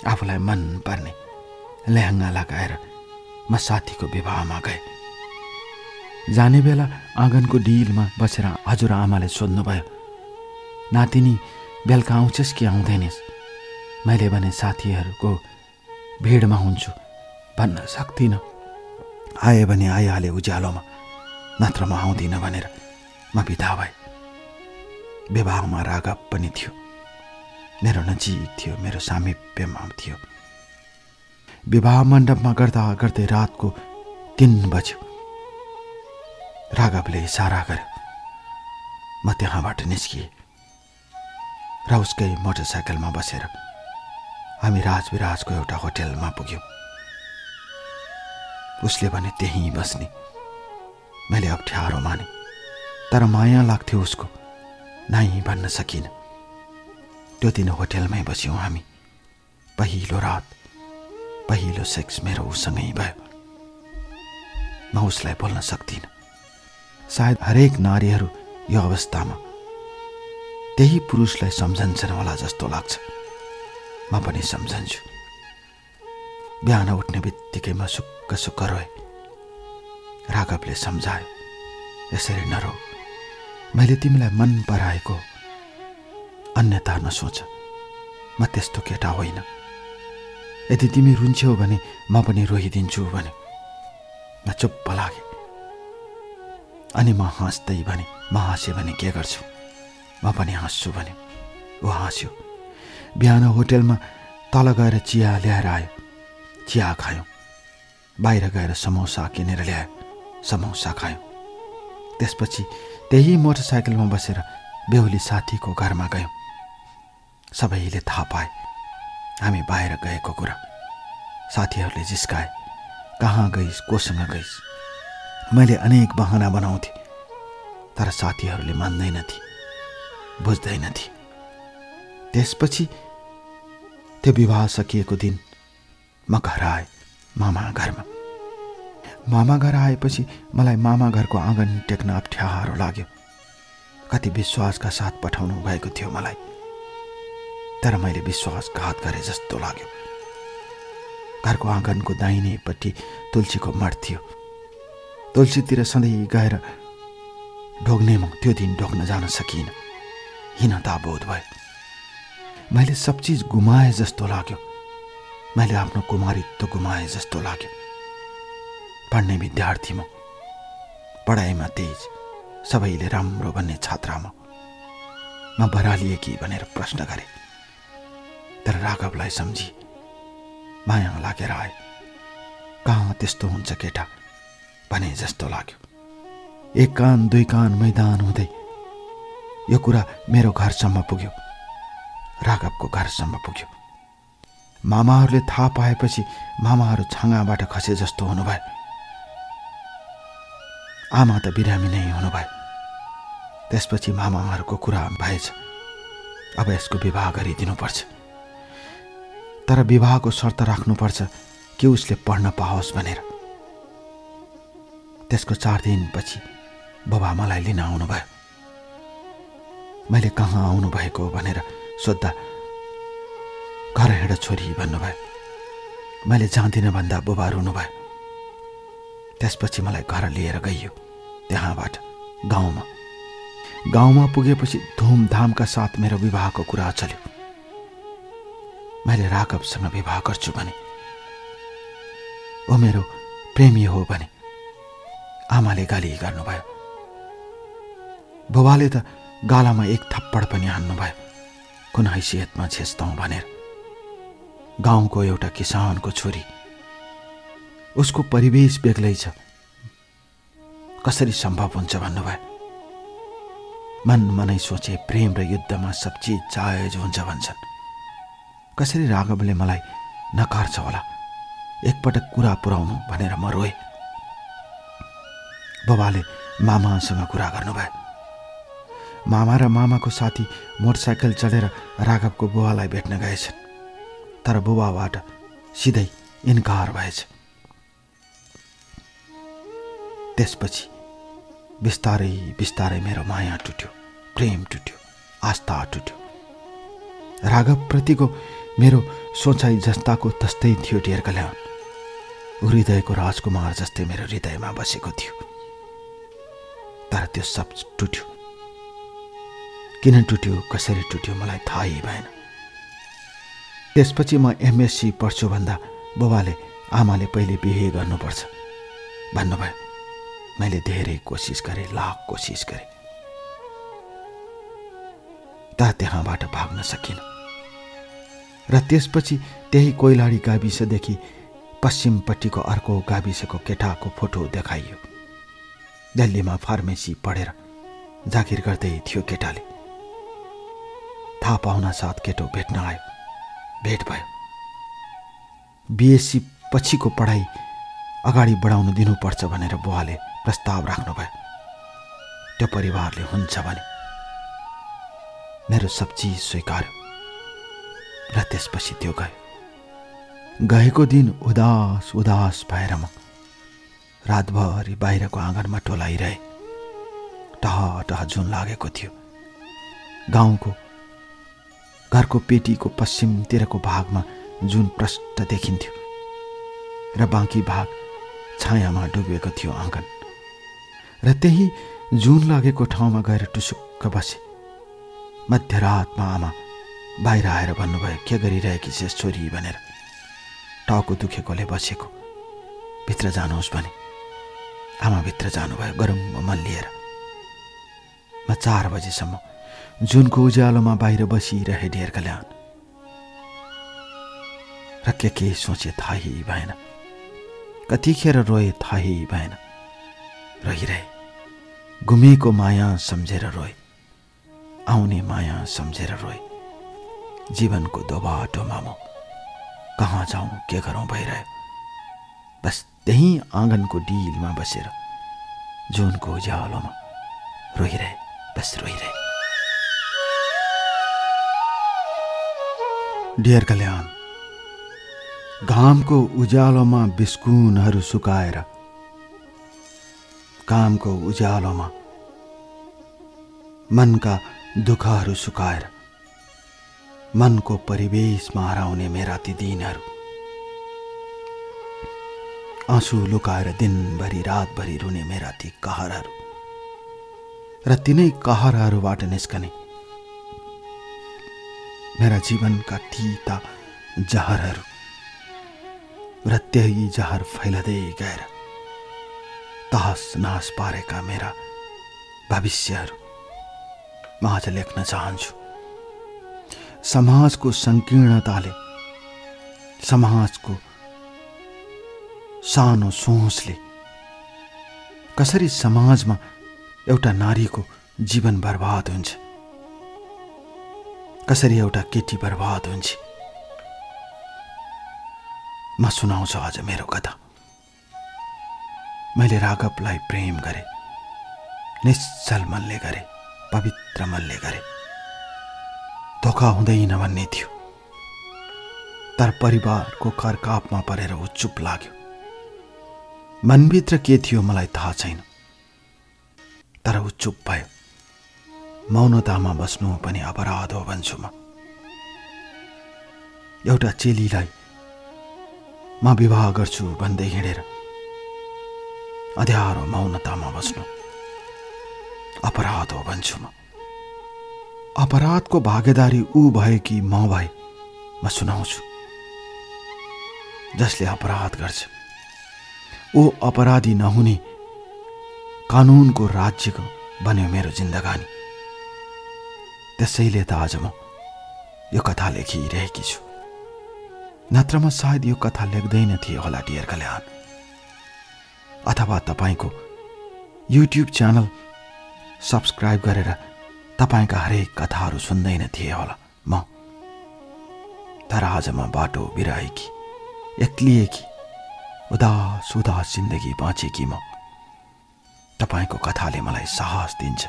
आफूलाई मन पर्ने लेहङ्गा लगाएर म साथीको विवाहमा गएँ। जाने बेला आँगनको डिलमा बसेर हजुरआमाले सोध्नुभयो, नातिनी बेलुका आउँछस् कि आउँदैनस्? मैले भने साथीहरूको भिडमा हुन्छु भन्न सक्दिनँ। आए भने आइहाले उज्यालोमा, नत्र म आउँदिनँ भनेर म बिदा भएँ। विवाहमा राघव पनि थियो, मेरो नजिक थियो, मेरो सामिप्यमा थियो। विवाह मण्डपमा गर्दा गर्दै रातको 3 बज्यो। राघवले इसारा गर्यो। म त्यहाँबाट निस्किएँ र उसकै मोटरसाइकलमा बसेर हामी राजविराजको एउटा होटलमा पुग्यौँ। उसले भने त्यहीँ बस्ने। मैले अप्ठ्यारो माने, तर माया लाग्थ्यो उसको, नाइ भन्न सकिनँ। त्यो दिन होटलमै बस्यौँ हामी। पहिलो रात, पहिलो सेक्स मेरो उसँगै भयो। म उसलाई बोल्न सक्दिनँ। सायद हरेक नारीहरू यो अवस्थामा त्यही पुरुषलाई सम्झन्छन् होला जस्तो लाग्छ। म पनि सम्झन्छु। बिहान उठ्ने बित्तिकै म सुक्क सुक्क रोएँ। राघवले सम्झायो, यसरी नरो, मैले तिमीलाई मन पराएको, अन्यथा नसोच, म त्यस्तो केटा होइन। यदि तिमी रुन्छौ भने म पनि रोइदिन्छु भने। म चुप्प लागेँ। अनि म हाँस्दै भने, म हाँसेँ भने के गर्छु, म पनि हाँस्छु भने। ऊ हाँस्यो। बिहान होटलमा तल गएर चिया ल्याएर आयो। चिया खायौँ। बाहिर गएर समोसा किनेर ल्यायो। समोसा खायौँ। त्यसपछि त्यही मोटरसाइकलमा बसेर बेहुली साथीको घरमा गयौँ। सबैले थाहा पाए हामी बाहिर गएको कुरा। साथीहरूले जिस्काए, कहाँ गइस्, कोसँग गइस्। मैले अनेक बहाना बनाउँथे, तर साथीहरूले मान्दैनथे, बुझ्दैनथे। त्यसपछि त्यो विवाह सकिएको दिन म घर आएँ, मामा घरमा। मामा घर आएपछि मलाई मामा घरको आँगन टेक्न अप्ठ्यारो लाग्यो। कति विश्वासका साथ पठाउनु भएको थियो मलाई, तर मैले विश्वासघात गरे जस्तो लाग्यो। घरको आँगनको दाहिनेपट्टि तुलसीको मठ थियो। तुलसीतिर सधैँ गएर ढोग्ने म त्यो दिन ढोग्न जान सकिनँ। हीनता बोध भयो। मैले सब चिज गुमाए जस्तो लाग्यो। मैले आफ्नो कुमारित्व गुमाए जस्तो लाग्यो। पढ्ने विद्यार्थी म, पढाइमा तेज, सबैले राम्रो भन्ने छात्रमा म बरालिए कि भनेर प्रश्न गरेँ। तर राघवलाई सम्झी, माया लागेर आयो। कहाँ त्यस्तो हुन्छ केटा भने जस्तो लाग्यो। एक कान दुई कान मैदान हुँदै यो कुरा मेरो घरसम्म पुग्यो, राघवको घरसम्म पुग्यो। मामाहरूले थाहा पाएपछि मामाहरू छाँगाबाट खसे जस्तो हुनुभयो। आमा त बिरामी नै हुनुभयो। त्यसपछि मामाहरूको कुरा भएछ, अब यसको विवाह गरिदिनुपर्छ। तर विवाहको शर्त राख्नुपर्छ कि उसले पढ्न पाओस् भनेर। त्यसको 4 दिनपछि बाबा मलाई लिन आउनुभयो। मैले कहाँ आउनुभएको भनेर सोद्धा घर हिँड छोरी भन्नुभयो। मैले जाँदिनँ भन्दा बुबा रुनुभयो। त्यसपछि मलाई घर लिएर गइयो। त्यहाँबाट गाउँमा पुगेपछि धुमधामका साथ मेरो विवाहको कुरा चल्यो। मैले राघवसँग विवाह गर्छु भने, ओ मेरो प्रेमी हो भने आमाले गाली गर्नुभयो। बुबाले त गालामा एक थप्पड पनि हान्नुभयो, कुन हैसियतमा छेस्तौँ भनेर। गाउँको एउटा किसानको छोरी, उसको परिवेश बेग्लै छ, कसरी सम्भव हुन्छ भन्नुभयो। मनै सोचे प्रेम र युद्धमा सब चिज जायज हुन्छ भन्छन्। कसरी राघवले मलाई नकार्छ होला, एकपटक कुरा पुर्याउनु भनेर म रोएँ। बाबाले मामासँग कुरा गर्नुभयो। मामा र मामाको साथी मोटरसाइकल चढेर राघवको बुवालाई भेट्न गएछन्, तर बुबाबाट सिधै इन्कार भएछ। त्यसपछि बिस्तारै बिस्तारै मेरो माया टुट्यो, प्रेम टुट्यो, आस्था टुट्यो। राघवप्रतिको मेरो सोचाइ जस्ताको तस्तै थियो डेरकल्यान। हृदयको राजकुमार जस्तै मेरो हृदयमा बसेको थियो। तर त्यो सब टुट्यो। किन टुट्यो, कसरी टुट्यो मलाई थाहै भएन। त्यसपछि म एमएससी पढ्छु भन्दा बुबाले आमाले पहिले बिहे गर्नुपर्छ भन्नुभयो। मैले धेरै कोसिस गरेँ, लाख कोसिस गरेँ, तर त्यहाँबाट भाग्न सकिनँ। र त्यसपछि त्यही कोइलाडी गाविसदेखि पश्चिमपट्टिको अर्को गाविसको केटाको फोटो देखाइयो। दिल्लीमा फार्मेसी पढेर जागिर गर्दै थियो केटाले। थाहा पाउन साथ केटो भेट्न आयो। भेट भयो। बिएससी पछिको पढाइ अगाडि बढाउन दिनुपर्छ भनेर बुवाले प्रस्ताव राख्नुभयो। त्यो परिवारले हुन्छ भने मेरो सब चिज स्वीकार्यो र त्यसपछि त्यो गयो। गएको दिन उदास उदास भएर म रातभरि बाहिरको आँगनमा टोलाइरहे। टह टह जुन लागेको थियो। गाउँको घरको पेटीको पश्चिमतिरको भागमा जुन प्रष्ट देखिन्थ्यो र बाँकी भाग छायामा डुबेको थियो आँगन। र त्यही जुन लागेको ठाउँमा गएर टुसुक्क बसे। मध्यरातमा आमा बाहिर आएर भन्नुभयो, के गरिरहेकी छेस छोरी भनेर। टाउको दुखेकोले बसेको। भित्र जानुहोस् भने आमा भित्र जानुभयो गरुङ्ग मन लिएर। म 4 बजेसम्म जुनको उज्यालोमा बाहिर बसिरहे ढेर कल्याण। र के सोचे थाहै भएन। कतिखेर रोए थाहै भएन। रहिरहे। गुमेको माया सम्झेर रोए। आउने माया सम्झेर रोए। जीवनको दोबाटोमा म कहाँ जाउँ के गरौँ भइरह्यो। बस त्यही आँगनको डिलमा बसेर जुनको उज्यालोमा रोइरहे। बस रोइरहे। डियर कल्याण, घामको उज्यालोमा बिस्कुनहरू सुकाएर, कामको उज्यालोमा मनका दुःखहरू सुकाएर, मनको परिवेशमा हराउने मेरा ती दिनहरू, आँसु लुकाएर दिनभरि रातभरि रुने मेरा ती कहरहरू र तिनै कहरहरूबाट निस्कने मेरा जीवनका तीता जहरहरू र त्यही जहर फैलदै गएर तहस नहस पारेका मेरा भविष्यहरू म आज लेख्न चाहन्छु। समाजको संकीर्णताले, समाजको सानो सोचले कसरी समाजमा एउटा नारीको जीवन बर्बाद हुन्छ, कसरी एउटा केटी बर्बाद हुन्छ। म सुनाउँछु आज मेरो कथा। मैले राघवलाई प्रेम गरे, निश्चल मनले गरे, पवित्र मनले गरे। धोका हुँदैन भन्ने थियो, तर परिवारको करकापमा परेर ऊ चुप लाग्यो। मनभित्र के थियो मलाई थाहा छैन, तर ऊ चुप भयो। मौनतामा बस्नु पनि अपराध हो भन्छु म। एउटा चेलीलाई म विवाह गर्छु भन्दै हिँडेर अँध्यारो मौनतामा बस्नु अपराध हो भन्छु म। अपराधको भागीदारी ऊ भए कि म भए म सुनाउँछु। जसले अपराध गर्छ ऊ अपराधी नहुने कानुनको राज्यको बन्यो मेरो जिन्दगानी। त्यसैले त आज म यो कथा लेखिरहेकी छु। नत्र म सायद यो कथा लेख्दैन थिए होला डियर कल्याण। अथवा तपाईको युट्युब च्यानल सब्स्क्राइब गरेर तपाईका हरेक कथाहरू सुन्दैन थिए होला म। तर आज म बाटो बिराएकी, एक्लिएकी, उदास उदास जिन्दगी बाँचेकी म। तपाईको कथाले मलाई साहस दिन्छ,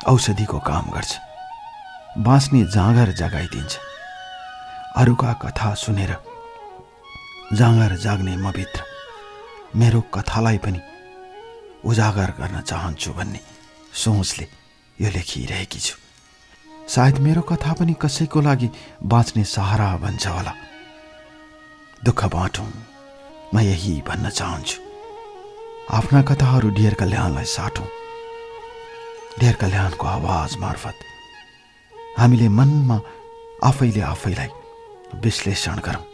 औषधिको काम गर्छ, बाँच्ने जाँगर जगाइदिन्छ। अरूका कथा सुनेर जाँगर जाग्ने म भित्र मेरो कथालाई पनि उजागर गर्न चाहन्छु भन्ने सोचले यो लेखिरहेकी छु। सायद मेरो कथा पनि कसैको लागि बाँच्ने सहारा बन्छ होला। दुःख बाँटौँ, म यही भन्न चाहन्छु। आफ्ना कथाहरू डियर कल्याणलाई साटौँ। डियर कल्याणको आवाज मार्फत हामीले मनमा आफैले आफैलाई विश्लेषण गरौँ।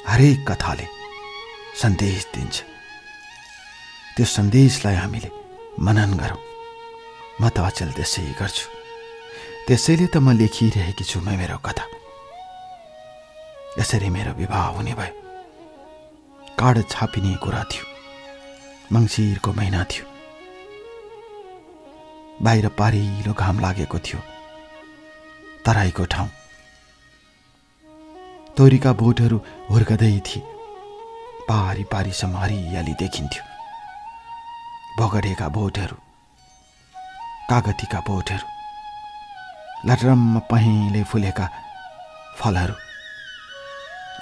हरेक कथाले सन्देश दिन्छ, त्यो सन्देशलाई हामीले मनन गरौँ। म त अचेल त्यसै गर्छु। त्यसैले त म लेखिरहेकी छु मेरो कथा। यसरी मेरो विवाह हुने भयो। कार्ड छापिने कुरा थियो। मङ्सिरको महिना थियो। बाहिर पारिलो घाम लागेको थियो। तराईको ठाउँ। तोरीका बोटहरू हुर्कदै थिए। पारी पारीसम्म हरियाली देखिन्थ्यो। बगडेका बोटहरू, कागतीका बोटहरू, लटरम्म पहेँले फुलेका फलहरू।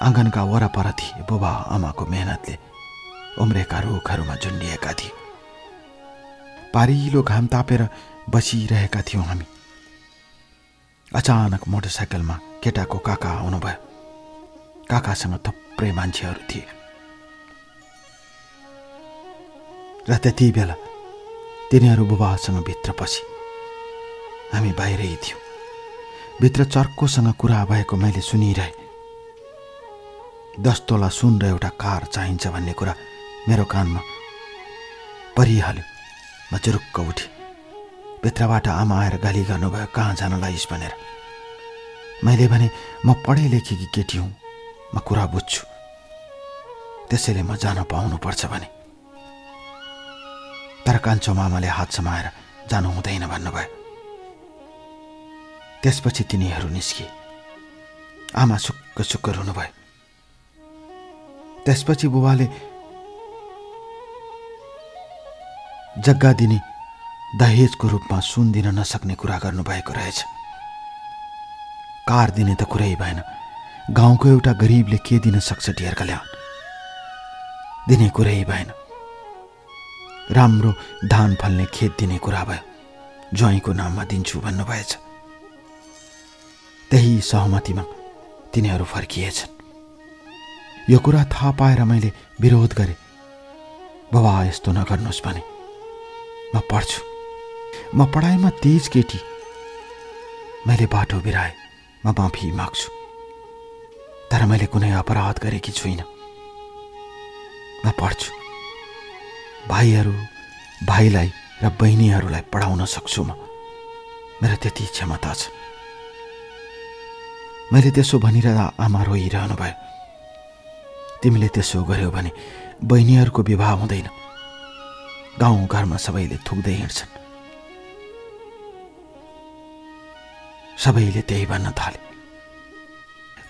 आँगनका वरपर थिए बुबा आमाको मेहनतले उम्रेका रुखहरूमा झुन्डिएका थिए। पारिलो घाम तापेर बसिरहेका थियौँ हामी। अचानक मोटरसाइकलमा केटाको काका आउनुभयो। काकासँग थुप्रै मान्छेहरू थिए र त्यति बेला तिनीहरू बुबासँग भित्र पसे। हामी बाहिरै थियौँ। भित्र चर्कोसँग कुरा भएको मैले सुनिरहेँ। 10 तोला सुन र एउटा कार चाहिन्छ भन्ने कुरा मेरो कानमा परिहाल्यो। म चुरुक्क उठेँ। भित्रबाट आमा आएर गाली गर्नुभयो, कहाँ जान लाइस् भनेर। मैले भने म पढे लेखेकी केटी हुँ, म कुरा बुझ्छु, त्यसैले म जान पाउनुपर्छ भने। तर कान्छो मामाले हात समाएर जानु हुँदैन भन्नुभयो। त्यसपछि तिनीहरू निस्किए। आमा सुक्क सुक्क रुनुभयो। त्यसपछि बुबाले जग्गा दिने दहेजको रूपमा सुन दिन नसक्ने कुरा गर्नुभएको रहेछ। कार दिने त कुरै भएन। गाउँको एउटा गरिबले के दिन सक्छ ढेर कल्याण। दिने कुरै भएन। राम्रो धान फल्ने खेत दिने कुरा भयो। ज्वाइँको नाममा दिन्छु भन्नुभएछ। त्यही सहमतिमा तिनीहरू फर्किएछन्। यो कुरा थाहा पाएर मैले विरोध गरेँ। बाबा यस्तो नगर्नुहोस् भने। म पढ्छु। म पढाइमा तेज केटी। मैले बाटो बिराएँ। म माफी माग्छु। तर मैले कुनै अपराध गरेकी छुइनँ। म पढ्छु। भाइलाई र बहिनीहरूलाई पढाउन सक्छु म। मेरो त्यति क्षमता छ। मैले त्यसो भनिरहँदा आमा रोइरहनु भयो। तिमीले त्यसो गर्यौ भने बहिनीहरूको विवाह हुँदैन। गाउँघरमा सबैले थुक्दै हिँड्छन्। सबैले त्यही भन्न थाले।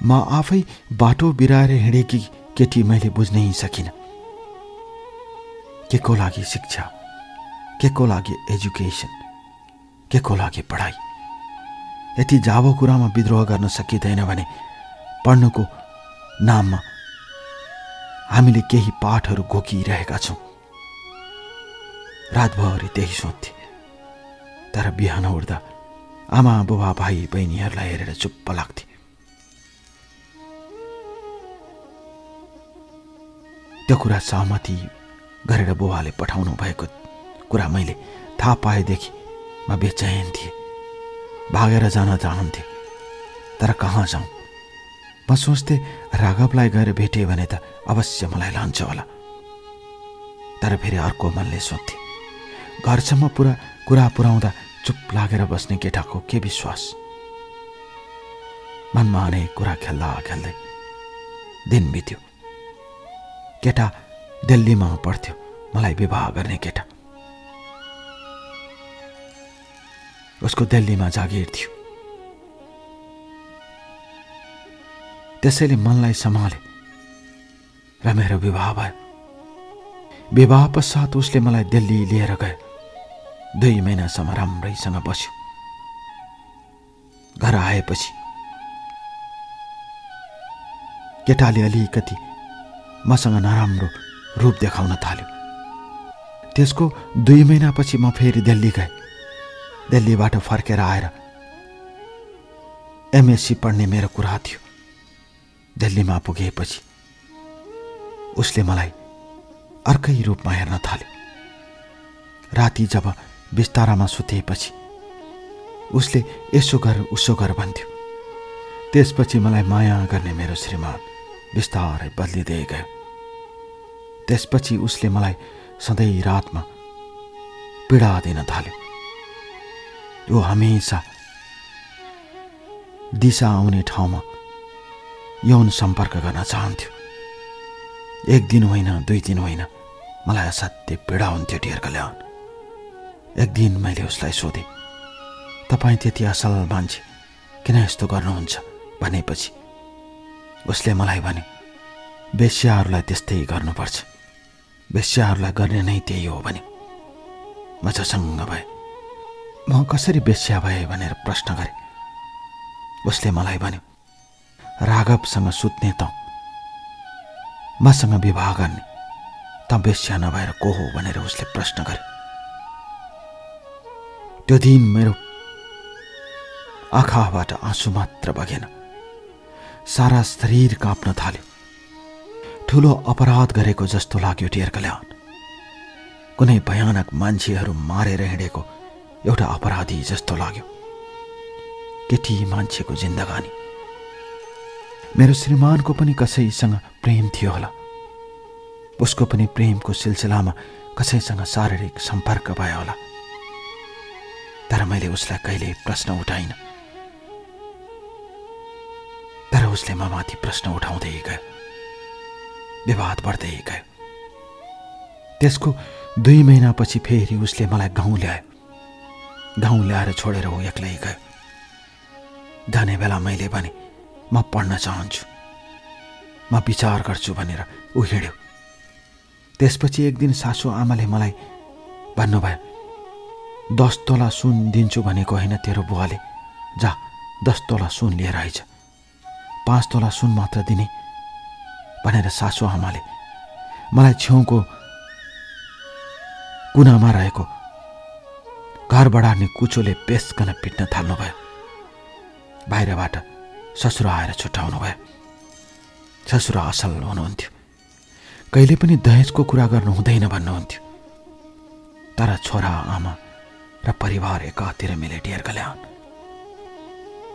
म आफै बाटो बिराएर हिँडेकी केटी मैले बुझ्नै सकिनँ। के को लागि शिक्षा, के को लागि एजुकेसन, के को लागि पढाइ। यति जाबो कुरामा विद्रोह गर्न सकिँदैन भने पढ्नुको नाममा हामीले केही पाठहरू घोकिरहेका छौँ। रातभरि त्यही सोच्थे। तर बिहान उठ्दा आमा बुबा भाइ बहिनीहरूलाई हेरेर चुप्प लाग्थे। त्यो कुरा सहमति गरेर बुबाले पठाउनु भएको कुरा मैले थाहा पाएदेखि म बेचैन थिएँ। भागेर जान चाहन्थे। तर कहाँ जाउँ? म सोच्थे राघवलाई गएर भेटेँ भने त अवश्य मलाई लान्छ होला। तर फेरि अर्को मनले सोध्थे, घरसम्म पुरा कुरा पुर्याउँदा चुप लागेर बस्ने केटाको के विश्वास। मनमा अनेक कुरा खेल्दा खेल्दै दिन बित्यो। केटा दिल्लीमा पढ्थ्यो, मलाई विवाह गर्ने केटा। उसको दिल्लीमा जागिर थियो। त्यसैले मनलाई सम्हाले र मेरो विवाह भयो। विवाह पश्चात उसले मलाई दिल्ली लिएर गयो। 2 महिनासम्म राम्रैसँग बस्यो। घर आएपछि केटाले अलिकति मसँग नराम्रो रूप देखाउन थाल्यो। त्यसको 2 महिनापछि म फेरि दिल्ली गएँ। दिल्लीबाट फर्केर आएर एमएससी पढ्ने मेरो कुरा थियो। दिल्लीमा पुगेपछि उसले मलाई अर्कै रूपमा हेर्न थाल्यो। राति जब बिस्तारामा सुतेपछि उसले यसो गर उसो गर भन्थ्यो। त्यसपछि मलाई माया गर्ने मेरो श्रीमान बिस्तारै बदलिँदै गयो। त्यसपछि उसले मलाई सधैँ रातमा पीडा दिन थाल्यो। ऊ हमेसा दिशा आउने ठाउँमा यौन सम्पर्क गर्न चाहन्थ्यो। 1 दिन होइन, 2 दिन होइन, मलाई असाध्य पीडा हुन्थ्यो ढेर कल्याण। एक दिन मैले उसलाई सोधेँ, तपाईँ त्यति असल मान्छे किन यस्तो गर्नुहुन्छ भनेपछि उसले मलाई भन्यो, वेश्याहरूलाई त्यस्तै गर्नुपर्छ, वेश्याहरूलाई गर्ने नै त्यही हो भन्यो। म झसङ्ग भएँ। म कसरी वेश्या भएँ भनेर प्रश्न गरेँ। उसले मलाई भन्यो, राघवसँग सुत्ने त, मसँग विवाह गर्ने त वेश्या नभएर को हो भनेर उसले प्रश्न गर्यो। त्यो दिन मेरो आँखाबाट आँसु मात्र बगेन, सारा शरीर काँप्न थाल्यो। ठुलो अपराध गरेको जस्तो लाग्यो डियर कल्याण। कुनै भयानक मान्छेहरू मारेर हिँडेको एउटा अपराधी जस्तो लाग्यो। केटी मान्छेको जिन्दगानी। मेरो श्रीमानको पनि कसैसँग प्रेम थियो होला, उसको पनि प्रेमको सिलसिलामा कसैसँग शारीरिक सम्पर्क भयो होला, तर मैले उसलाई कहिल्यै प्रश्न उठाइन। तर उसले ममाथि प्रश्न उठाउँदै गयो, विवाद बढ्दै गयो। त्यसको 2 महिनापछि फेरि उसले मलाई गाउँ ल्यायो। गाउँ ल्याएर छोडेर ऊ एक्लै गयो। जाने बेला मैले भने, म पढ्न चाहन्छु, म विचार गर्छु भनेर ऊ हिँड्यो। त्यसपछि एक दिन सासू आमाले मलाई भन्नुभयो, 10 तोला सुन दिन्छु भनेको होइन तेरो बुवाले, जा 10 तोला सुन लिएर आइज, 5 तोला सुन मात्र दिने भनेर सासू आमाले मलाई छेउको कुनामा रहेको घर बढार्ने कुचोले पेस्कन पिट्न थाल्नुभयो। बाहिरबाट ससुरा आएर छुट्याउनु भयो। ससुरा असल हुनुहुन्थ्यो, कहिले पनि दहेजको कुरा गर्नु हुँदैन भन्नुहुन्थ्यो। तर छोरा आमा र परिवार एकातिर मिले डियर कल्याण।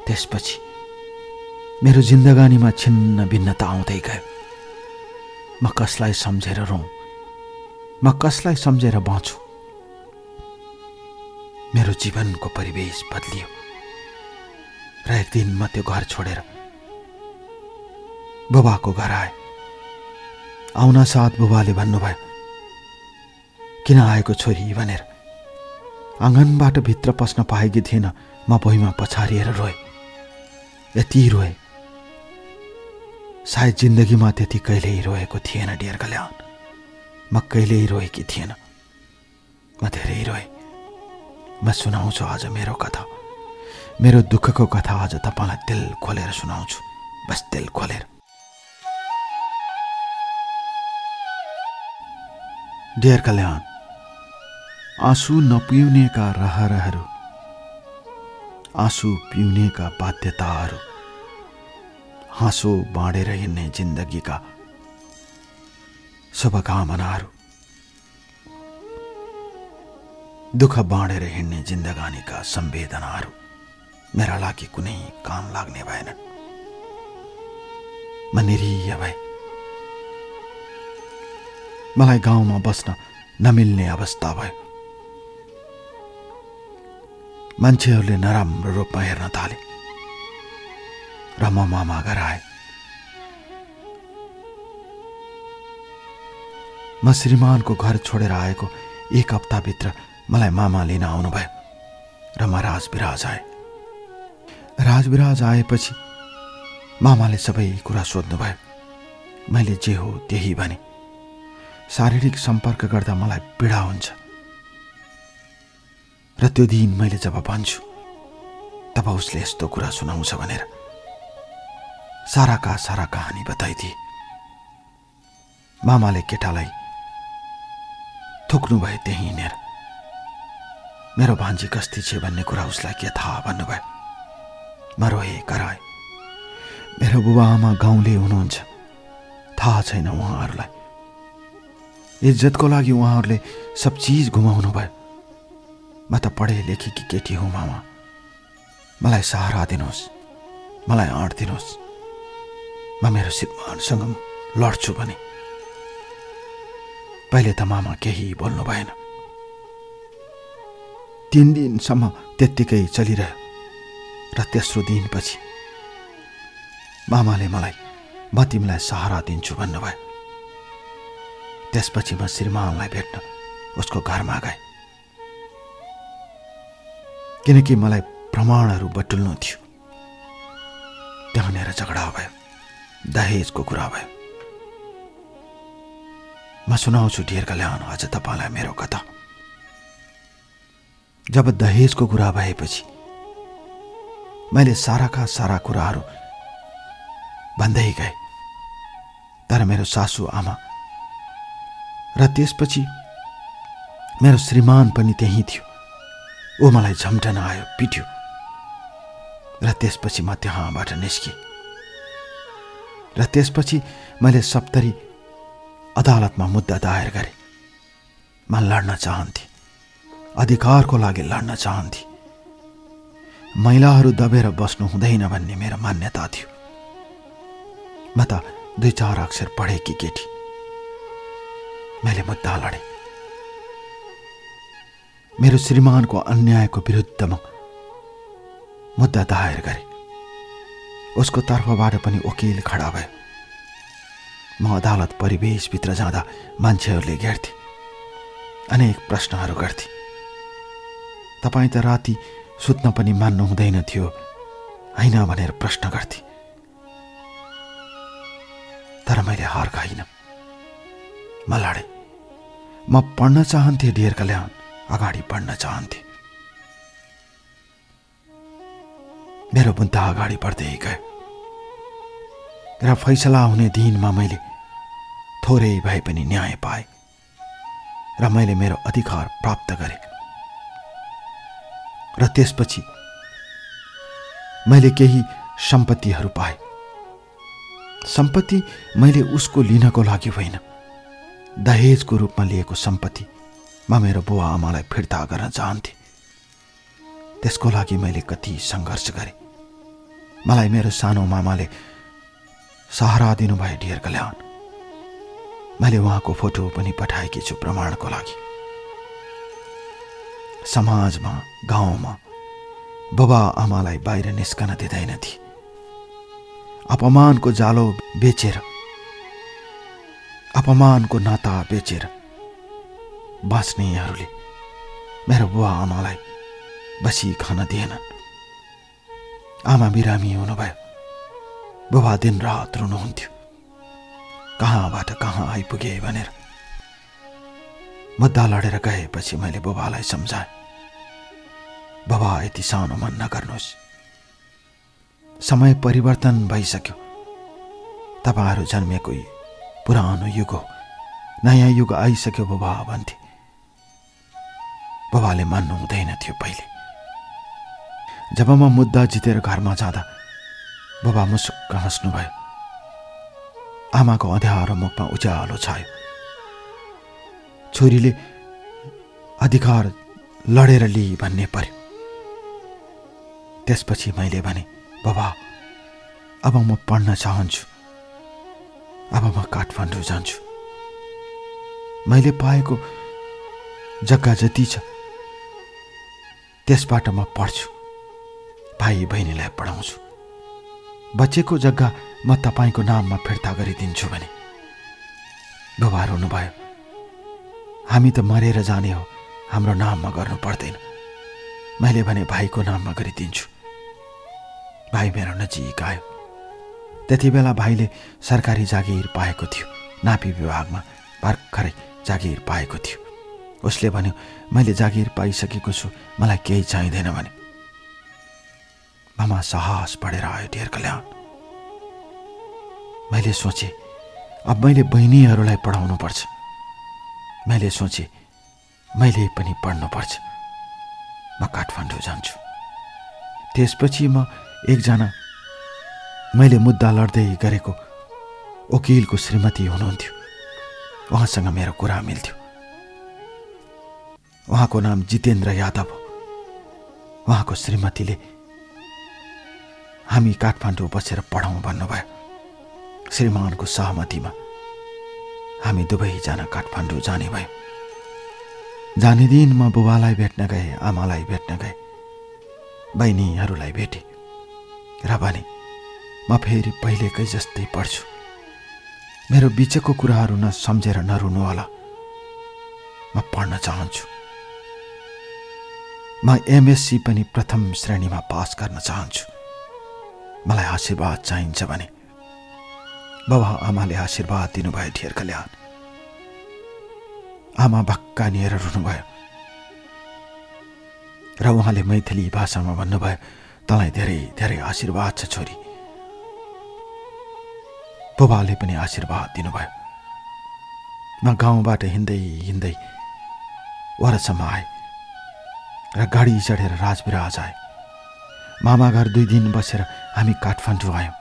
त्यसपछि मेरो जिन्दगानीमा छिन्न भिन्नता आउँदै गयो। म कसलाई सम्झेर रौँ, म कसलाई सम्झेर बाँचु। मेरो जीवनको परिवेश बदलियो र एक दिन म त्यो घर छोडेर बुबाको घर आएँ। आउन साथ बुबाले भन्नुभयो, किन आएको छोरी भनेर। आँगनबाट भित्र पस्न पाएकी थिएन। म भुइँमा पछारिएर रोएँ, यति रोएँ सायद जिन्दगीमा त्यति कहिल्यै रोएको थिएन डियर कल्याण। म कहिल्यै रोएकी थिएन, म धेरै रोएँ। म सुनाउँछु आज मेरो कथा, मेरो दुःखको कथा आज तपाईलाई दिल खोलेर सुनाउँछु, बस दिल खोलेर। डियर कल्याण, आँसु नपिउनेका रहरहरू, आँसु पिउनेका बाध्यताहरू, हाँसो बाँडेर हिँड्ने जिन्दगीका शुभकामनाहरू, दुःख बाँडेर हिँड्ने जिन्दगानीका संवेदनाहरू मेरा लागि कुनै काम लाग्ने भएनन्। म निरीह भए। मलाई गाउँमा बस्न नमिल्ने अवस्था भयो। मान्छेहरूले नराम्रो रूपमा हेर्न थाले र म मामा घर आएँ। म श्रीमानको घर छोडेर आएको 1 हप्ताभित्र मलाई मामा लिन आउनुभयो र म राजविराज आएँ। राजविराज आएपछि मामाले सबै कुरा सोध्नुभयो। मैले जे हो त्यही भने। शारीरिक सम्पर्क गर्दा मलाई पीडा हुन्छ र त्यो दिन मैले जब भन्छु तब उसले यस्तो कुरा सुनाउँछ भनेर साराका सारा कहानी बताइदिए। मामाले केटालाई थुक्नु भए त्यही हिँडेर। मेरो भान्जी कस्ती छे भन्ने कुरा उसलाई के थाहा भन्नुभयो। म रोएँ कराएँ। मेरो बुबा आमा गाउँले हुनुहुन्छ, थाहा छैन उहाँहरूलाई। इज्जतको लागि उहाँहरूले सब चिज घुमाउनु भयो। म त पढे लेखेकी केटी हुँ मामा, मलाई सहारा दिनुहोस्, मलाई आँट दिनुहोस्। म मेरो श्रीमानसँग लड्छु भने। पहिले त मामा केही बोल्नु भएन। 3 दिनसम्म त्यत्तिकै चलिरह्यो र तेस्रो दिनपछि मामाले मलाई, म तिमीलाई सहारा दिन्छु भन्नुभयो। त्यसपछि म श्रीमानलाई भेट्न उसको घरमा गएँ। किनकि मलाई प्रमाणहरू बटुल्नु थियो। त्यहाँनिर झगडा भयो, दहेजको कुरा भयो। म सुनाउँछु डियर कल्याण आज तपाईँलाई मेरो कथा। जब दहेजको कुरा भएपछि मैले साराका सारा कुराहरू भन्दै गए, तर मेरो सासू आमा र त्यसपछि मेरो श्रीमान पनि त्यही थियो। ऊ मलाई झम्टन आयो, पिट्यो र त्यसपछि म त्यहाँबाट निस्केँ। र त्यसपछि मैले सप्तरी अदालतमा मुद्दा दायर गरेँ। म लड्न चाहन्थेँ, अधिकारको लागि लड्न चाहन्थेँ। महिलाहरू दबेर बस्नु हुँदैन भन्ने मेरो मान्यता थियो। म त 2-4 अक्षर पढेकी केटी। मैले मुद्दा लडेँ। मेरो श्रीमानको अन्यायको विरुद्धमा मुद्दा दायर गरेँ। उसको तर्फबाट पनि वकिल खडा भयो। म अदालत परिवेशभित्र जाँदा मान्छेहरूले घेर्थे, अनेक प्रश्नहरू गर्थे। तपाईँ त राति सुत्न पनि मान्नु हुँदैन थियो हैन भनेर प्रश्न गर्थे। तर मैले हार खाइनँ। म लडेँ। म पढ्न चाहन्थेँ डियर कल्याण, अगाडि बढ्न चाहन्थेँ। मेरो मुद्दा अगाडि बढ्दै गयो र फैसला हुने दिनमा मैले थोरै भए पनि न्याय पाएँ र मैले मेरो अधिकार प्राप्त गरेँ। र त्यसपछि मैले केही सम्पत्तिहरू पाएँ। सम्पत्ति मैले उसको लिनको लागि होइन, दहेजको रूपमा लिएको सम्पत्ति म मेरो बुवा आमालाई फिर्ता गर्न चाहन्थेँ। त्यसको लागि मैले कति सङ्घर्ष गरेँ। मलाई मेरो सानो मामाले सहारा दिनुभयो डियर कल्याण। मैले उहाँको फोटो पनि पठाएकी छु प्रमाणको लागि। समाजमा, गाउँमा बुबा आमालाई बाहिर निस्कन दिँदैनथे। अपमानको जालो बेचेर, अपमानको नाता बेचेर बाँच्नेहरूले मेरो बुवा आमालाई बसी खान दिएनन्। आमा बिरामी हुनुभयो। बुबा दिनरात रुनुहुन्थ्यो, कहाँबाट कहाँ आइपुगे भनेर। मुद्दा लडेर गएपछि मैले बुबालाई सम्झाएँ, बुबा यति सानो मन नगर्नुहोस्, समय परिवर्तन भइसक्यो। तपाईँहरू जन्मेको पुरानो युग हो, नयाँ युग आइसक्यो बुबा भन्थे। बुबाले मान्नु हुँदैन थियो पहिले। जब म मुद्दा जितेर घरमा जाँदा बुबा मुसुक्क हाँस्नुभयो। आमाको अँध्यारो मुखमा उज्यालो छायो। छोरीले अधिकार लडेर लिई भन्ने पर्यो। त्यसपछि मैले भने, बुबा अब म पढ्न चाहन्छु, अब म काठमाडौँ जान्छु। मैले पाएको जग्गा जति छ त्यसबाट म पढ्छु, भाइ बहिनीलाई पढाउँछु। बचेको जग्गा म तपाईँको नाममा फिर्ता गरिदिन्छु भने बुबा रुनुभयो। हामी त मरेर जाने हो, हाम्रो नाममा गर्नु पर्दैन। मैले भने भाइको नाममा गरिदिन्छु। भाइ मेरो नजिक आयो। त्यति बेला भाइले सरकारी जागिर पाएको थियो, नापी विभागमा भर्खरै जागिर पाएको थियो। उसले भन्यो, मैले जागिर पाइसकेको छु, मलाई केही चाहिँदैन भने। मामा साहस बढेर आयो डियर कल्याण। मैले सोचेँ अब मैले बहिनीहरूलाई पढाउनु पर्छ। मैले सोचेँ मैले पनि पढ्नुपर्छ। म काठमाडौँ जान्छु। त्यसपछि म एकजना मैले मुद्दा लड्दै गरेको वकिलको श्रीमती हुनुहुन्थ्यो। उहाँसँग मेरो कुरा मिल्थ्यो। उहाँको नाम जितेन्द्र यादव हो। उहाँको श्रीमतीले हामी काठमाडौँ बसेर पढौँ भन्नुभयो। श्रीमानको सहमतिमा हामी दुवैजना काठमाडौँ जाने भयो। जाने दिन म बुबालाई भेट्न गएँ, आमालाई भेट्न गएँ, बहिनीहरूलाई भेटेँ र भने म फेरि पहिलेकै जस्तै पढ्छु। मेरो बिचको कुराहरू नसम्झेर नरुनु होला, म पढ्न चाहन्छु। म एमएससी पनि प्रथम श्रेणीमा पास गर्न चाहन्छु। मलाई आशीर्वाद चाहिन्छ भने बाबा आमाले आशीर्वाद दिनुभयो। ढेर कल्याण। आमा भक्कानिएर रुनुभयो र उहाँले मैथिली भाषामा भन्नुभयो, तँलाई धेरै धेरै आशीर्वाद छ छोरी। बुबाले पनि आशीर्वाद दिनुभयो। म गाउँबाट हिँड्दै हिँड्दै वरसम्म आएँ र गाडी चढेर राजविराज आएँ। मामा घर 2 दिन बसेर हामी काठमाडौँ आयौँ।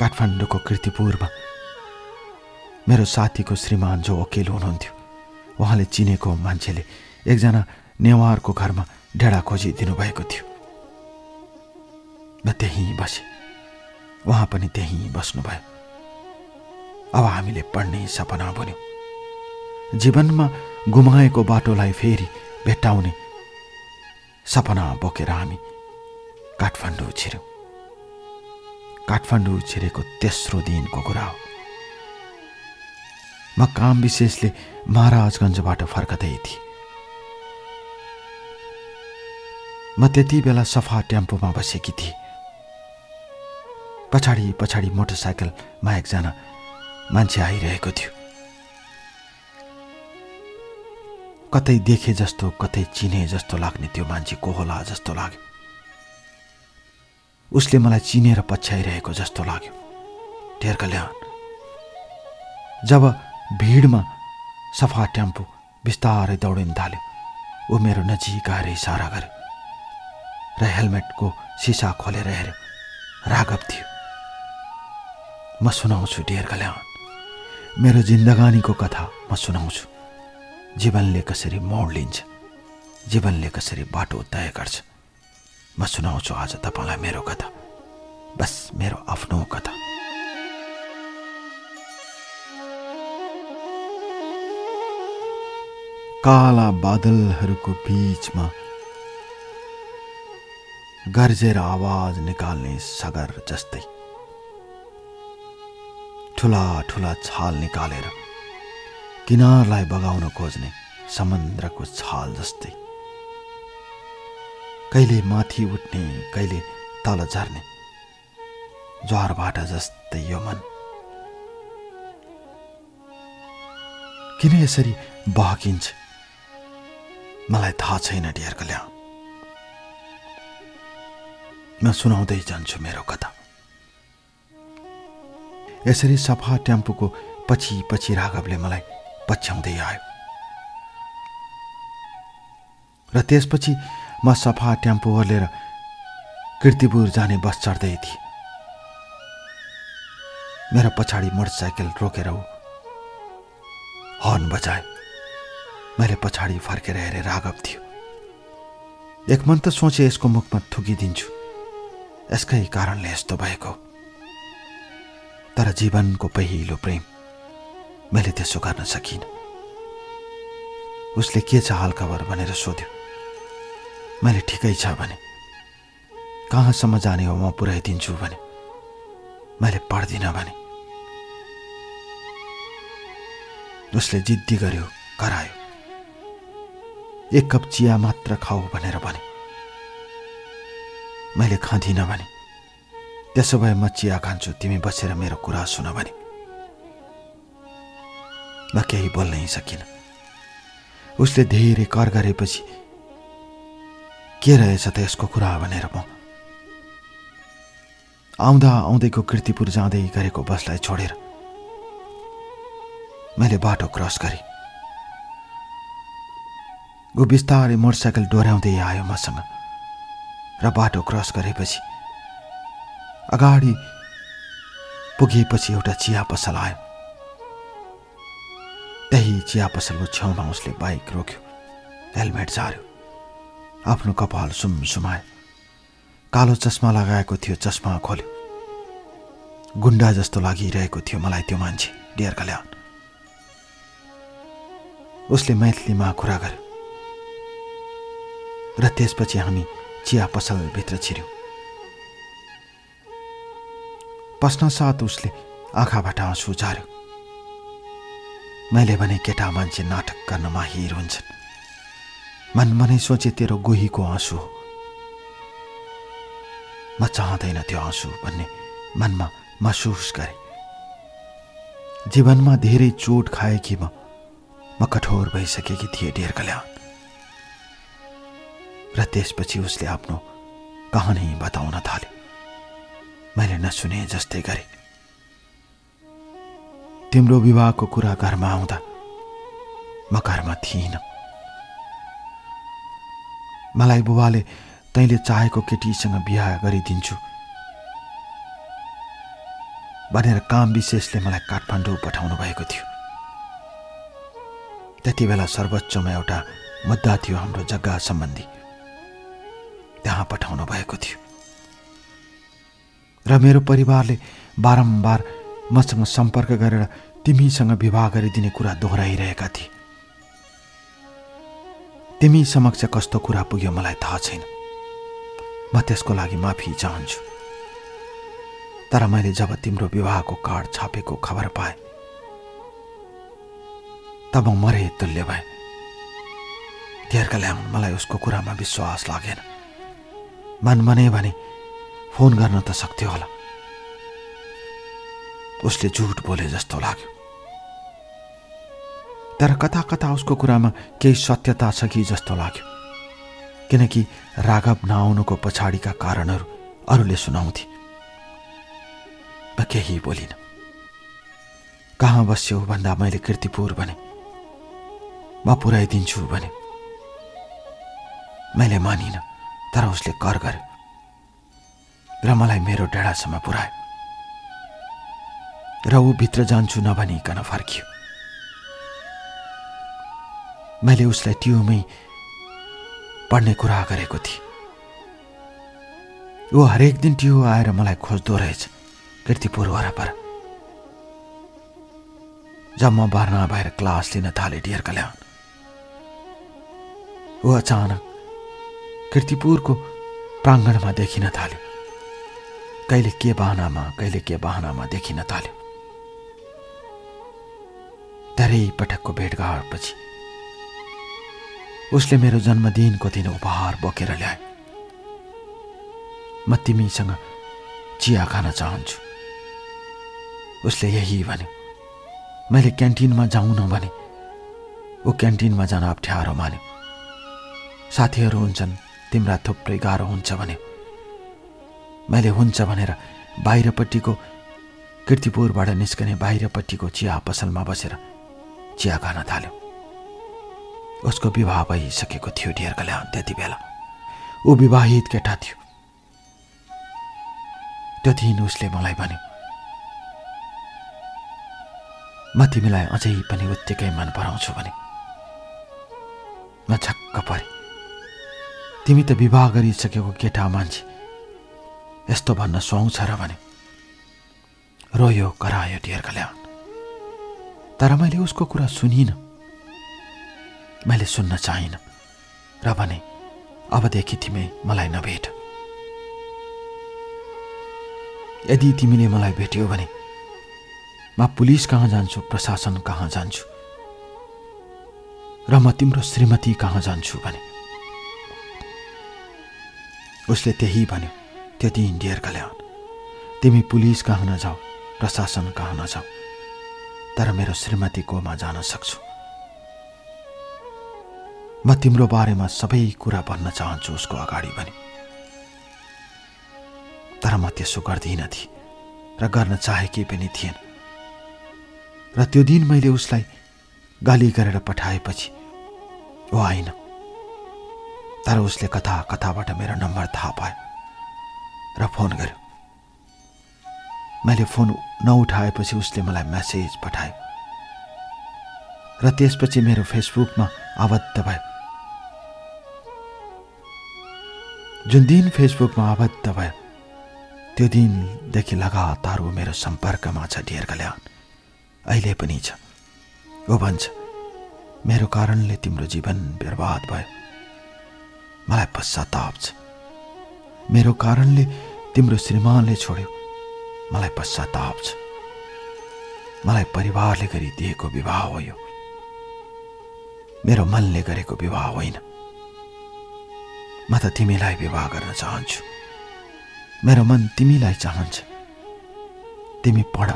काठमाडौँको कीर्तिपुरमा मेरो साथीको श्रीमान जो वकिल हुनुहुन्थ्यो, उहाँले चिनेको मान्छेले एकजना नेवारको घरमा डेढा खोजी दिनुभएको थियो। म त्यहीँ बसेँ, उहाँ पनि त्यहीँ बस्नुभयो। अब हामीले पढ्ने सपना बुन्यौँ। जीवनमा गुमाएको बाटोलाई फेरि भेट्टाउने सपना बोकेर हामी काठमाडौँ छिर्यौँ। काठमाडौँ छिरेको तेस्रो दिनको कुरा हो। म काम विशेषले महाराजगञ्जबाट फर्कदै थिएँ। म त्यति बेला सफा टेम्पोमा बसेकी थिएँ। पछाडि पछाडि मोटरसाइकलमा एकजना मान्छे आइरहेको थियो। कतै देखे जस्तो कतै चिने जस्तो लाग्ने त्यो मान्छे को होला जस्तो लाग्यो। उसले मलाई चिनेर पछ्याइरहेको जस्तो लाग्यो। ढेर कल्याण। जब भिडमा सफा टेम्पो बिस्तारै दौडिन थाल्यो, ऊ मेरो नजिक आएर इसारा गर्यो र हेलमेटको सिसा खोलेर हेऱ्यो। राघव थियो। म सुनाउँछु ढेर कल्याण। मेरो जिन्दगानीको कथा म सुनाउँछु। जीवनले कसरी मोड लिन्छ, जीवनले कसरी बाटो तय गर्छ। म सुनाउँछु आज तपाईलाई मेरो कथा, बस मेरो आफ्नो कथा। काला बादलहरूको बीचमा गर्जेर आवाज निकाल्ने सगर जस्तै, ठुला ठुला छाल निकालेर किनारलाई बगाउन खोज्ने समुद्रको छाल जस्तै, कहिले माथि उठ्ने कहिले तल झर्ने ज्वारभाटा जस्तै यो मन। किन यसरी बहकिन्छ मलाई थाहा छैन ढेर कल्याण। म सुनाउँदै जान्छु मेरो कथा। यसरी सफा टेम्पोको पछि पछि राघवले मलाई पछ्याउँदै आयो र त्यसपछि म सफा टेम्पो ओर्लेर कीर्तिपुर जाने बस चढ्दै थिएँ। मेरो पछाडि मोटरसाइकल रोकेर हर्न बजायो। मैले पछाडि फर्केर हेरेँ, राघव थियो। एक मन त सोचे यसको मुखमा थुकिदिन्छु, यसकै कारणले यस्तो भएको। तर जीवनको पहिलो प्रेम, मैले त्यसो गर्न सकिनँ। उसले के छ हालखबर भनेर सोध्यो। मैले ठिकै छ भने। कहाँसम्म जाने हो म पुर्याइदिन्छु भने। मैले पढ्दिनँ भने। उसले जिद्दी गर्यो, करायो। 1 कप चिया मात्र खाऊ भनेर भने। मैले खाँदिनँ भने। त्यसो भए म चिया खान्छु, तिमी बसेर मेरो कुरा सुन भने। म केही बोल्नै सकिनँ। उसले धेरै कर गरेपछि के रहेछ त यसको कुरा भनेर म आउँदा आउँदैको कीर्तिपुर जाँदै गरेको बसलाई छोडेर मैले बाटो क्रस गरेँ। ऊ बिस्तारै मोटरसाइकल डोर्याउँदै आयो मसँग र बाटो क्रस गरेपछि अगाडि पुगेपछि एउटा चिया पसल आयो। त्यही चिया पसलको छेउमा उसले बाइक रोक्यो, हेलमेट झार्यो, आफ्नो कपाल सुमसुमायो, कालो चस्मा लगाएको थियो, चस्मा खोल्यो। गुन्डा जस्तो लागिरहेको थियो मलाई त्यो मान्छे, ढेर कल्याण। उसले मैथिलीमा कुरा गर्यो र त्यसपछि हामी चिया पसलभित्र छिर्यौँ। पस्न साथ उसले आँखाबाट आँसु झार्यो। मैले भने केटा मान्छे नाटक गर्न माहिर हुन्छन्, मनै सोचे तेरो गोहीको आँसु हो। म चाहँदैन त्यो आँसु भन्ने मनमा महसुस गरे। जीवनमा धेरै चोट खाएकी म कठोर भइसकेकी थिएँ डियर कल्याण। र त्यसपछि उसले आफ्नो कहानी बताउन थाल्यो। मैले नसुने जस्तै गरे। तिम्रो विवाहको कुरा घरमा आउँदा म घरमा थिइनँ। मलाई बुबाले तैँले चाहेको केटीसँग बिहा गरिदिन्छु भनेर काम विशेषले मलाई काठमाडौँ पठाउनु भएको थियो। त्यति बेला सर्वोच्चमा एउटा मुद्दा थियो, हाम्रो जग्गा सम्बन्धी। त्यहाँ पठाउनु भएको थियो र मेरो परिवारले बारम्बार मसँग सम्पर्क गरेर तिमीसँग विवाह गरिदिने कुरा दोहोऱ्याइरहेका थिए। तिमी समक्ष कस्तो कुरा पुग्यो मलाई थाहा छैन। म त्यसको लागि माफी चाहन्छु। तर मैले जब तिम्रो विवाहको कार्ड छापेको खबर पाएँ तब मरे तुल्य भए। डियर कल्याण, मलाई उसको कुरामा विश्वास लागेन। मनै भने फोन गर्न त सक्थ्यो होला। उसले झुट बोले जस्तो लाग्यो। तर कता कता उसको कुरामा केही सत्यता छ कि जस्तो लाग्यो, किनकि राघव नआउनुको पछाडिका कारणहरू अरूले सुनाउँथे। म केही बोलिन। कहाँ बस्यौ भन्दा मैले कीर्तिपुर भने। म पुर्याइदिन्छु भने। मैले मानिन, तर उसले कर गर्यो र मलाई मेरो डेढासम्म पुर्यायो र ऊ भित्र जान्छु नभनिकन फर्कियो। मैले उसलाई ट्युमै पढ्ने कुरा गरेको थिएँ। ऊ हरेक दिन ट्यु आएर मलाई खोज्दो रहेछ कीर्तिपुर वरपर। जब म भर्ना भएर क्लास लिन थालेँ डियर कल्याण, ऊ अचानक कीर्तिपुरको प्राङ्गणमा देखिन थाल्यो। कहिले के बहानामा देखिन थाल्यो। धेरै पटकको भेटघाटपछि उसले मेरो जन्मदिनको दिन उपहार बोकेर ल्याए। म तिमीसँग चिया खान चाहन्छु, उसले यही भन्यो। मैले क्यान्टिनमा जाउन भने ऊ क्यान्टिनमा जान अप्ठ्यारो मान्यो। साथीहरू हुन्छन्, तिम्रा थुप्रै गाह्रो हुन्छ भन्यो। मैले हुन्छ भनेर बाहिरपट्टिको कीर्तिपुरबाट निस्कने बाहिरपट्टिको चिया पसलमा बसेर चिया खान थाल्यो। उसको विवाह भइसकेको थियो डियर कल्याण। त्यति बेला ऊ विवाहित केटा थियो। त्यो दिन उसले मलाई भन्यो, म तिमीलाई अझै पनि उत्तिकै मन पराउँछु भने। म छक्क परेँ। तिमी त विवाह गरिसकेको केटा मान्छे यस्तो भन्न सुहाउँछ र भने। रोयो करायो डियर कल्याण। तर मैले उसको कुरा सुनिनँ। मैले सुन्न चाहिन र भने, अबदेखि तिमी मलाई नभेट। यदि तिमीले मलाई भेट्यौ भने म पुलिस कहाँ जान्छु, प्रशासन कहाँ जान्छु र म तिम्रो श्रीमती कहाँ जान्छु भने। उसले त्यही भन्यो त्यो दिन डियर कल्याण। तिमी पुलिस कहाँ नजाऊ, प्रशासन कहाँ नजाऊ, तर मेरो श्रीमतीकोमा जान सक्छु। म तिम्रो बारेमा सबै कुरा भन्न चाहन्छु उसको अगाडि भने। तर म त्यसो गर्दिनँ थिएँ र गर्न चाहेकी पनि थिएन। र त्यो दिन मैले उसलाई गाली गरेर पठाएपछि ऊ आइन। तर उसले कताबाट मेरो नम्बर थाहा पायो र फोन गर्यो। मैले फोन नउठाएपछि उसले मलाई मेसेज पठायो र त्यसपछि मेरो फेसबुकमा आबद्ध भयो। जुन दिन फेसबुकमा आबद्ध भयो त्यो दिनदेखि लगातार ऊ मेरो सम्पर्कमा छ डियर कल्याण। अहिले पनि छ। ऊ भन्छ, मेरो कारणले तिम्रो जीवन बर्बाद भयो। मलाई पश्चाताप छ। मेरो कारणले तिम्रो श्रीमानले छोड्यो। मलाई पश्चाताप छ। मलाई परिवारले गरिदिएको विवाह हो यो, मेरो मनले गरेको विवाह होइन। म त तिमीलाई विवाह गर्न चाहन्छु। मेरो मन तिमीलाई चाहन्छ। तिमी पढ,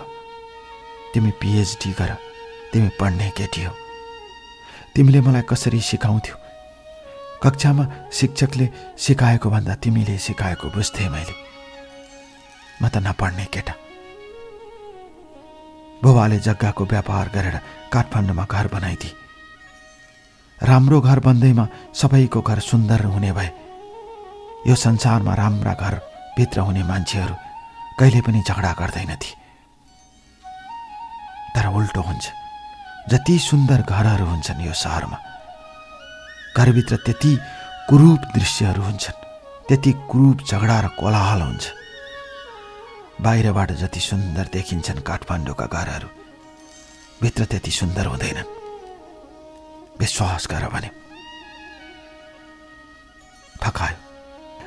तिमी पिएचडी गर, तिमी पढ्ने केटी हो। तिमीले मलाई कसरी सिकाउँथ्यौ? कक्षामा शिक्षकले सिकाएको भन्दा तिमीले सिकाएको बुझ्थे मैले। म त नपढ्ने केटा। बुबाले जग्गाको व्यापार गरेर काठमाडौँमा घर बनाइदिए। राम्रो घर बन्दैमा सबैको घर सुन्दर हुने भए। यो संसारमा राम्रा घर भित्र हुने मान्छेहरू कहिले पनि झगडा गर्दैनथे। तर उल्टो हुन्छ। जति सुन्दर घरहरू हुन्छन् यो सहरमा, घरभित्र त्यति कुरूप दृश्यहरू हुन्छन्, त्यति कुरूप झगडा र कोलाहल हुन्छ। बाहिरबाट जति सुन्दर देखिन्छन् काठमाडौँका घरहरू, भित्र त्यति सुन्दर हुँदैनन्। विश्वास गर भन्यो। फकायो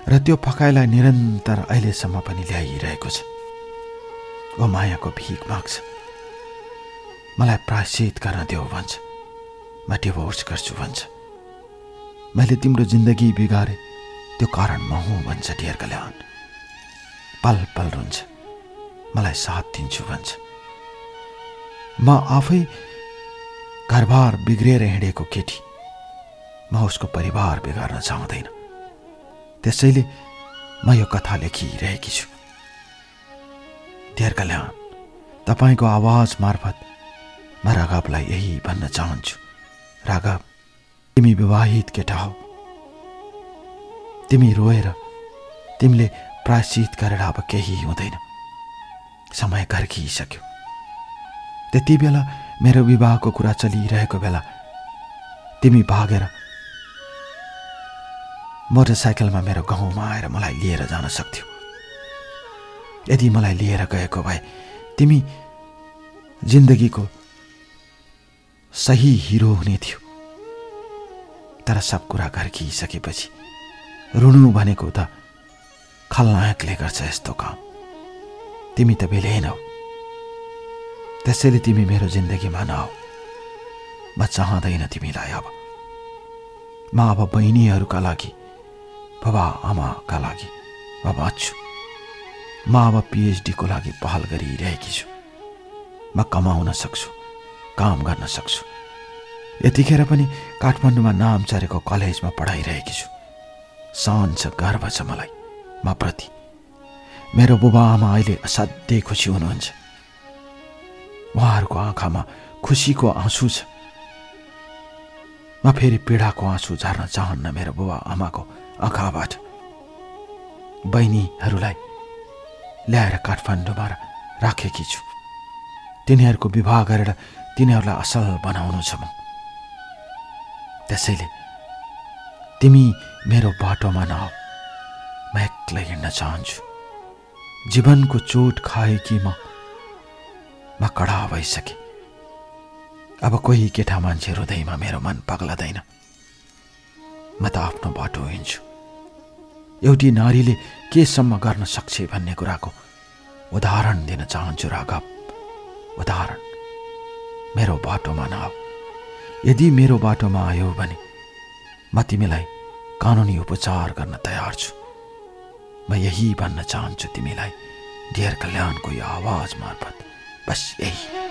र त्यो फकाइलाई निरन्तर अहिलेसम्म पनि ल्याइरहेको छ। ओ मायाको भिख माग्छ। मलाई प्रायश्चित गर्न देऊ भन्छ। म डिभोर्स गर्छु भन्छ। मैले तिम्रो जिन्दगी बिगारे, त्यो कारण म हुँ भन्छ डियर कल्याण। पल पल रुन्छ। मलाई साथ दिन्छु भन्छ। म आफै घरबार बिग्रेर हिँडेको केटी, म उसको परिवार बिगार्न चाहँदैन। त्यसैले म यो कथा लेखिरहेकी छु। डियर कल्याण, तपाईको आवाज मार्फत म राघवलाई यही भन्न चाहन्छु। राघव, तिमी विवाहित केटा हौ। तिमी रोएर, तिमीले प्रायश्चित गरेर अब केही हुँदैन। समय घर्किसक्यो। त्यति बेला मेरो विवाहको कुरा चलिरहेको बेला तिमी भागेर मोटरसाइकलमा मेरो गाउँमा आएर मलाई लिएर जान सक्थ्यौ। यदि मलाई लिएर गएको भए तिमी जिन्दगीको सही हिरो हुने थियो। तर सब कुरा घर्किसकेपछि रुनु भनेको त खलनायकले गर्छ यस्तो काम। तिमी त बेलेन हौ। त्यसैले तिमी मेरो जिन्दगीमा नआऊ। म चाहँदैन तिमीलाई अब। म अब बहिनीहरूका लागि, बाबा आमाका लागि म बाँच्छु। म अब पिएचडीको लागि पहल गरिरहेकी छु। म कमाउन सक्छु, काम गर्न सक्छु। यतिखेर पनि काठमाडौँमा नाम चरेको कलेजमा पढाइरहेकी छु। सान छ, गर्व छ मलाई म प्रति। मेरो बुबा आमा अहिले असाध्यै खुसी हुनुहुन्छ। उहाँहरूको आँखामा खुसीको आँसु छ। म फेरि पीडाको आँसु झार्न चाहन्न मेरो बुबा आमाको आँखाबाट। बहिनीहरूलाई ल्याएर काठमाडौँमा राखेकी छु। तिनीहरूको विवाह गरेर तिनीहरूलाई असल बनाउनु छ म। त्यसैले तिमी मेरो बाटोमा नआऊ। म एक्लै हिँड्न चाहन्छु। जीवनको चोट खाएकी म कडा भइसके। अब कोही केटा मान्छे हृदयमा मेरो मन पग्लदैन। म त आफ्नो बाटो हिँड्छु। एउटी नारीले केसम्म गर्न सक्छ भन्ने कुराको उदाहरण दिन चाहन्छु राघव। उदाहरण। मेरो बाटोमा नआऊ। यदि मेरो बाटोमा आयो भने म तिमीलाई कानुनी उपचार गर्न तयार छु। म यही भन्न चाहन्छु तिमीलाई डियर कल्याणको यो आवाज मार्फत। बस यही।